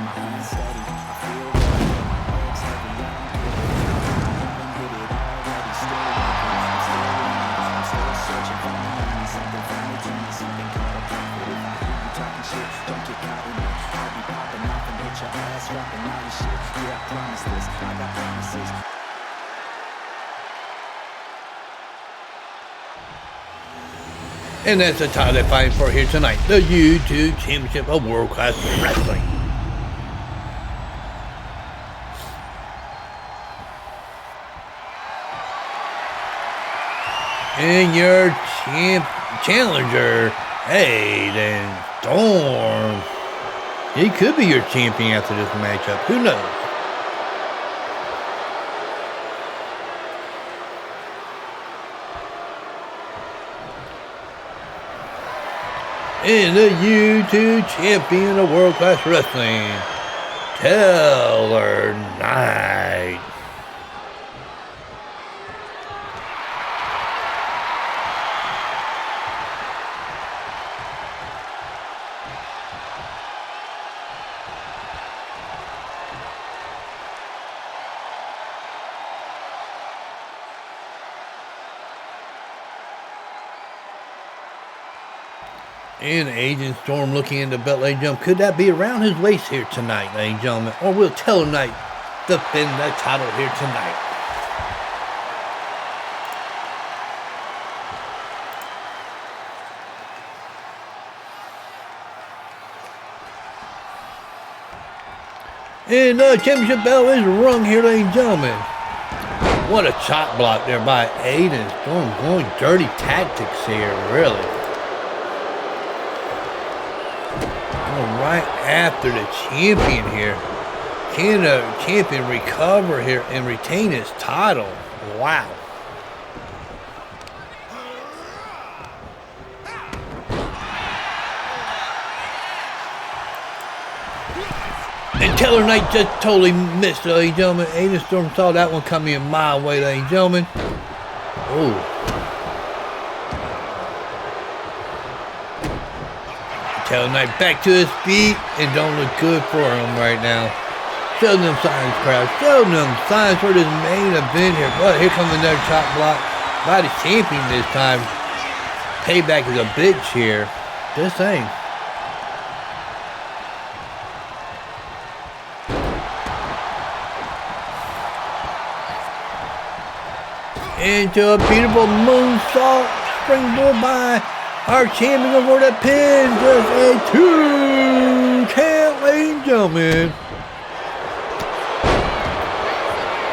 My hands steady, I feel ready. My legs heavy, I don't give it. Haven't hit it already, still working. I'm still running, I'm still searching. Finally learning something, finally dreaming something. Caught a profit. If I hear you talking shit, don't get caught in it. I'll be popping off and hit your ass, dropping all your shit. Yeah, I promise this, I got promises. And that's the title they're fighting for here tonight, the YouTube Championship of World Class Wrestling. And your challenger, Aiden Storm. He could be your champion after this matchup. Who knows? And the YouTube champion of World Class Wrestling, Taylor Knight. And Agent Storm looking in the belt, ladies and gentlemen. Could that be around his waist here tonight, ladies and gentlemen? Or will Taylor Knight defend the title here tonight? And the championship bell is rung here, ladies and gentlemen. What a chop block there by Aiden Storm. Going dirty tactics here, really. Right after the champion here. Can the champion recover here and retain his title? Wow. And Taylor Knight just totally missed it, ladies and gentlemen. Aiden Storm saw that one coming a mile away, ladies and gentlemen. Oh. Taylor Knight back to his feet and don't look good for him right now. Show them signs, crowd. Show them signs for this main event here. But here comes another chop block by the champion this time. Payback is a bitch here. Just saying. Into a beautiful moonsault springboard by our champion for the pin. Just a 2 count, ladies and gentlemen.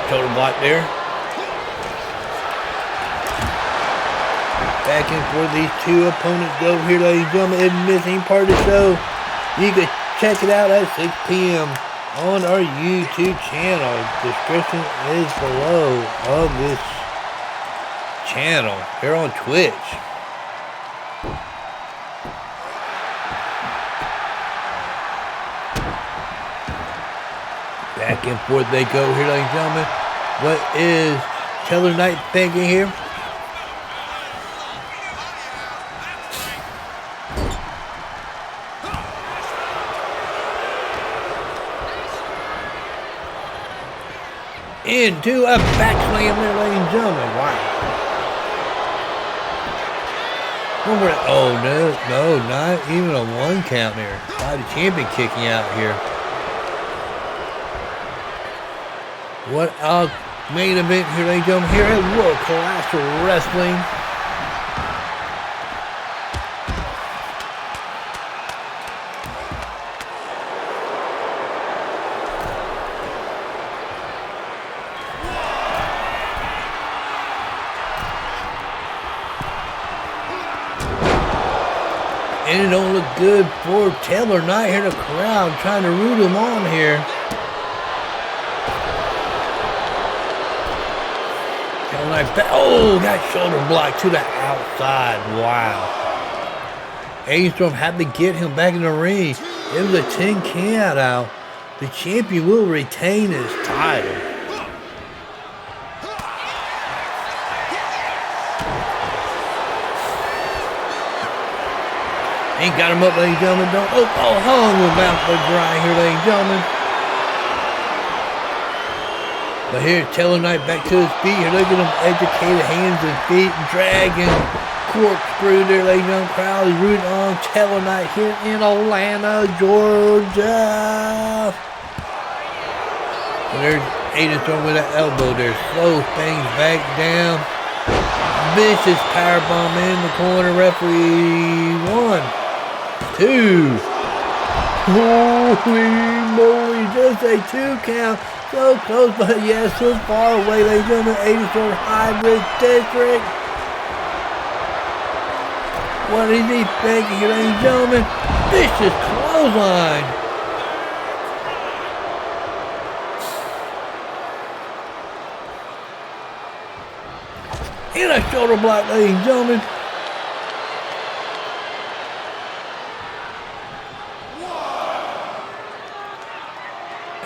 Shoulder block there. Back and forth these two opponents go here, ladies and gentlemen. If missing part of the show, you can check it out at 6 p.m. on our YouTube channel. Description is below of this channel here on Twitch. Back and forth they go here, ladies and gentlemen. What is Taylor Knight thinking here? Into a back slam there, ladies and gentlemen. Wow. Oh, no, not even a 1 count there. By the champion kicking out here. What a main event here, ladies and gentlemen, here at World Class Wrestling. And it don't look good for Taylor Knight here in the crowd trying to root him on here. Taylor Knight back. Oh, got shoulder block to the outside. Wow. Azrael had to get him back in the ring. It was a 10 count out. The champion will retain his title. Ain't got him up, ladies and gentlemen. Don't. Hung him out for dry here, ladies and gentlemen. But here, Taylor Knight back to his feet. Here, look at him, educated hands and feet, dragging, corkscrew there, ladies and gentlemen. Crowd is rooting on Taylor Knight here in Alana, Georgia. And there's Aiden throwing with that elbow there. Slow things back down. Vicious powerbomb in the corner. Referee 1, 2. Holy moly, just a 2 count. So close, but yes, so far away, ladies and gentlemen. 84 high-risk district. What is he thinking here, ladies and gentlemen? Vicious clothesline. And a shoulder block, ladies and gentlemen.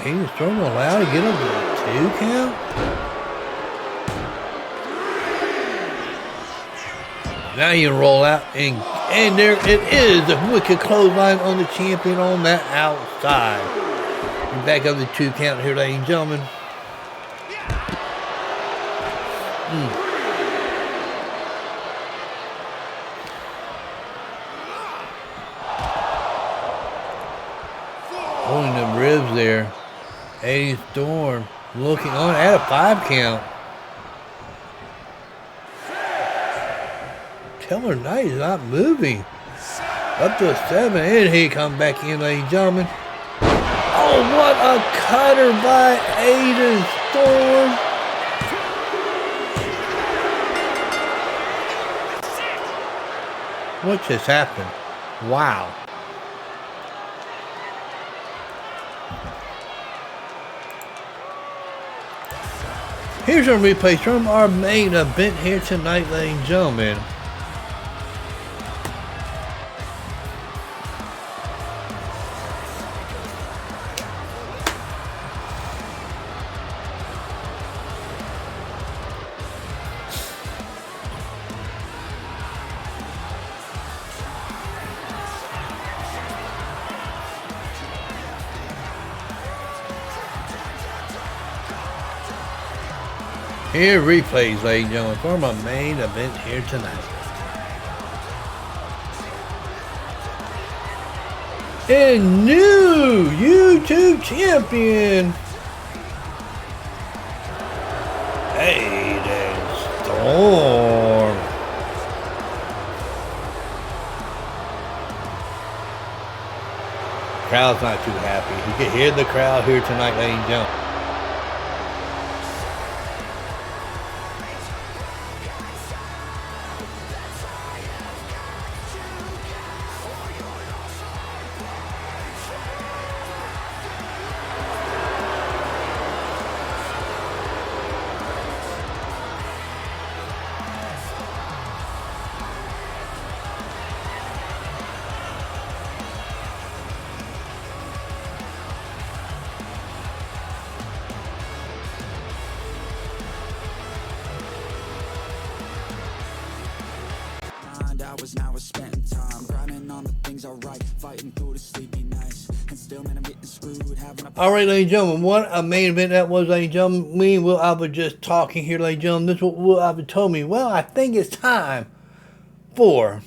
He was throwing allowed to get him to a 2 count. Now you roll out, and there it is, the wicked clothesline on the champion on that outside. We're back up the 2 count here, ladies and gentlemen. Holding the ribs there. Aiden Storm looking on at a 5 count. Taylor Knight is not moving. Up to a 7, and he come back in, ladies and gentlemen. Oh, what a cutter by Aiden Storm. What just happened? Wow. Here's our replays from our main event here tonight, ladies and gentlemen. Here replays, ladies and gentlemen, for my main event here tonight. And new YouTube champion, Aiden Storm. Crowd's not too happy. You can hear the crowd here tonight, ladies and gentlemen. hours, now we're spending time grinding on the things I write, fighting through the sleepy nights, and still, man, I'm getting screwed, having a... Alright, ladies and gentlemen, what a main event that was, ladies and gentlemen. Me and Will Alva just talking here, ladies and gentlemen. This is what Will Alva told me. Well, I think it's time for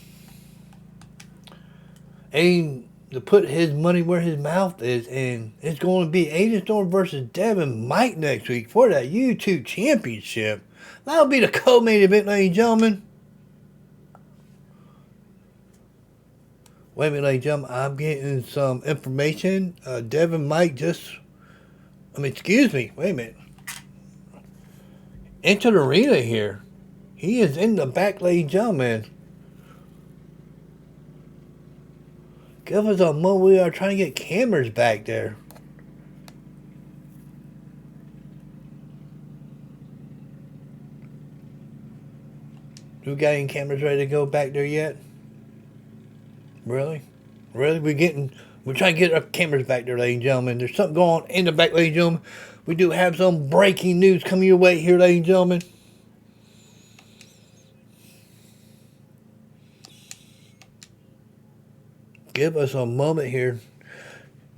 Aiden to put his money where his mouth is, and it's going to be Aiden Storm versus Devin Mike next week for that YouTube Championship. That'll be the co-main event, ladies and gentlemen. Wait a minute, ladies and gentlemen, I'm getting some information. Devin Mike excuse me, wait a minute. Into the arena here. He is in the back, ladies and gentlemen. Give us a moment, we are trying to get cameras back there. Do we got any cameras ready to go back there yet? Really? Really? We're trying to get our cameras back there, ladies and gentlemen. There's something going on in the back, ladies and gentlemen. We do have some breaking news coming your way here, ladies and gentlemen. Give us a moment here.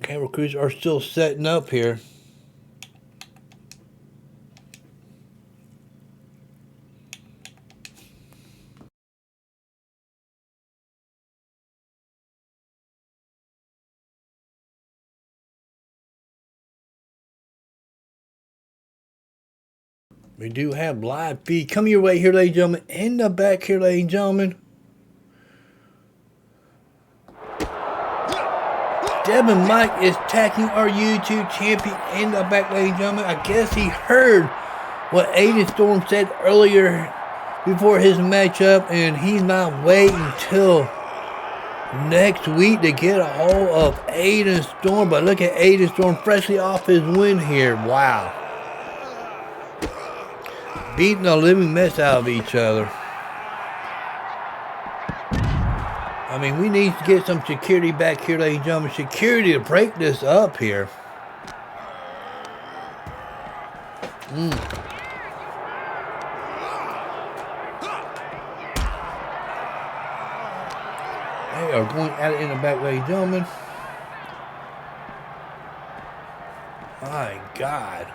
Camera crews are still setting up here. We do have live feed coming your way here, ladies and gentlemen. In the back here, ladies and gentlemen. Devin Mike is attacking our YouTube champion in the back, ladies and gentlemen. I guess he heard what Aiden Storm said earlier before his matchup, and he's not waiting till next week to get a hold of Aiden Storm. But look at Aiden Storm freshly off his win here. Wow. Beating the living mess out of each other. I mean, we need to get some security back here, ladies and gentlemen. Security to break this up here. They are going at it in the back, ladies and gentlemen. My God.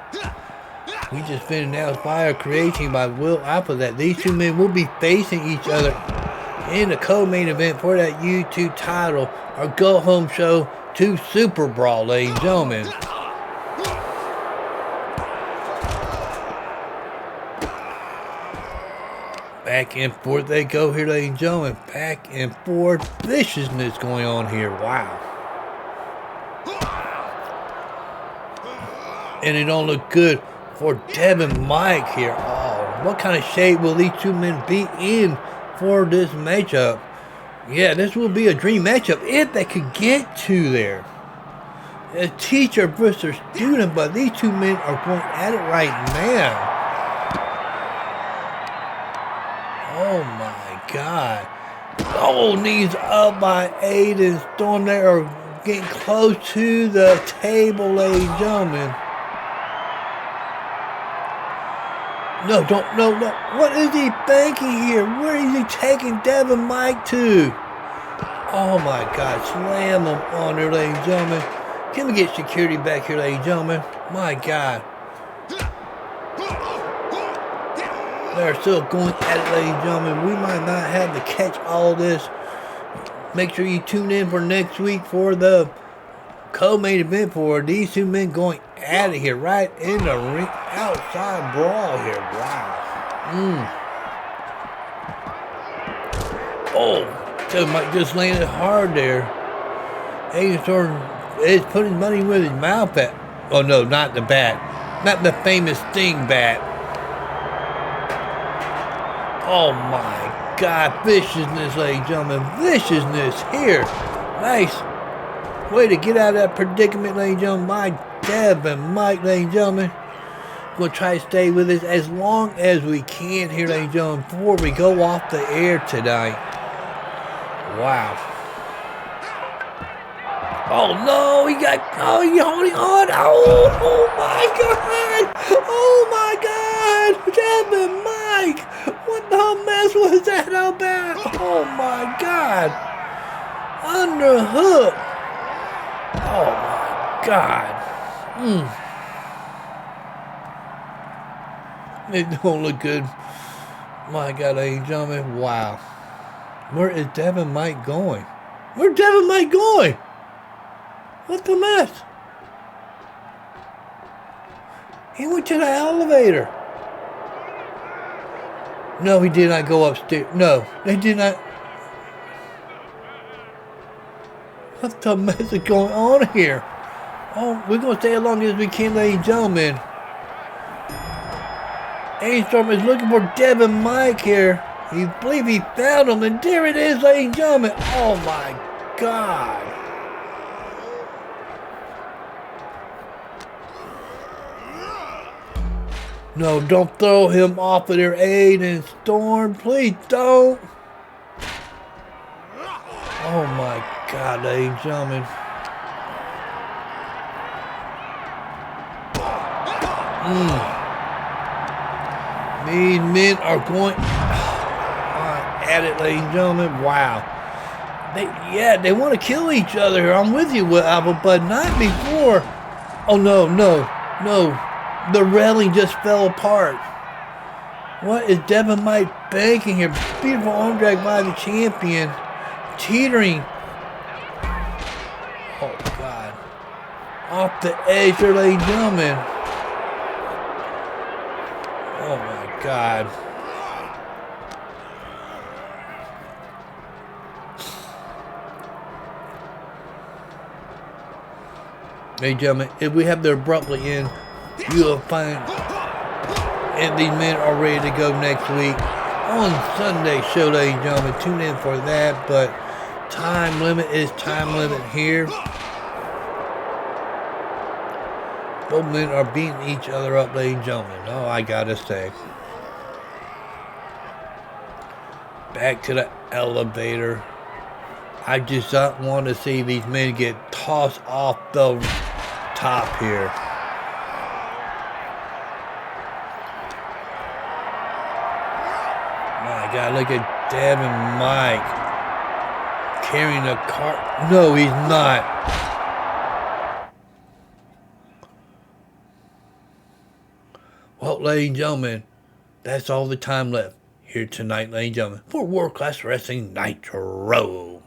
We just been announced by our creation by Will Alpha that these two men will be facing each other in the co-main event for that YouTube title, our go-home show to Super Brawl, ladies and gentlemen. Back and forth they go here, ladies and gentlemen. Back and forth. Viciousness going on here. Wow. And it don't look good for Devin Mike here. Oh, what kind of shape will these two men be in for this matchup? Yeah, this will be a dream matchup if they could get to there. A teacher versus student, but these two men are going at it right now. Oh my God. Oh, knees up by Aiden Storm. They are getting close to the table, ladies and gentlemen. No, no. What is he thinking here? Where is he taking Devin Mike to? Oh my God, slam him on there, ladies and gentlemen. Can we get security back here, ladies and gentlemen? My God. They're still going at it, ladies and gentlemen. We might not have to catch all this. Make sure you tune in for next week for the co-main event for these two men going at it here, right in the ring, outside brawl here. Wow. Oh, so Mike just landed hard there. Aiden Storm is putting money with his mouth at. Oh no, not the bat, not the famous Sting bat. Oh my God, viciousness, ladies and gentlemen, viciousness here. Nice way to get out of that predicament, ladies and gentlemen. My Devin Mike, ladies and gentlemen. We'll try to stay with us as long as we can here, ladies and gentlemen, before we go off the air tonight. Wow. Oh no, he's holding on. Oh my God. Oh my God. Devin Mike. Mike! What the mess was that about? Oh my God! Underhook! Oh my God! It don't look good. My God, ladies and gentlemen, wow. Where is Devin Mike going? Where's Devin Mike going? What the mess? He went to the elevator. No, he did not go upstairs. No, they did not. What the mess is going on here? Oh, we're going to stay as long as we can, ladies and gentlemen. Ainstorm is looking for Devin Mike here. He believe he found him, and there it is, ladies and gentlemen. Oh my God. No, don't throw him off of there, Aiden. Storm, please don't. Oh my God, ladies and gentlemen. These men are going at it, ladies and gentlemen. Wow. They want to kill each other here. I'm with you, Apple, but not before. Oh, no. The railing just fell apart. What is Devin Mike banking here? Beautiful arm drag by the champion. Teetering. Oh, God. Off the edge there, ladies and gentlemen. Oh, my God. Ladies and gentlemen, if we have the abruptly end, you will find and these men are ready to go next week on Sunday show, ladies and gentlemen. Tune in for that, but time limit is time limit here. Both men are beating each other up, ladies and gentlemen. Oh, I gotta say. Back to the elevator. I just don't want to see these men get tossed off the top here. My God, look at Devin Mike carrying a cart. No, he's not. Well, ladies and gentlemen, that's all the time left here tonight, ladies and gentlemen, for World Class Wrestling Nitro.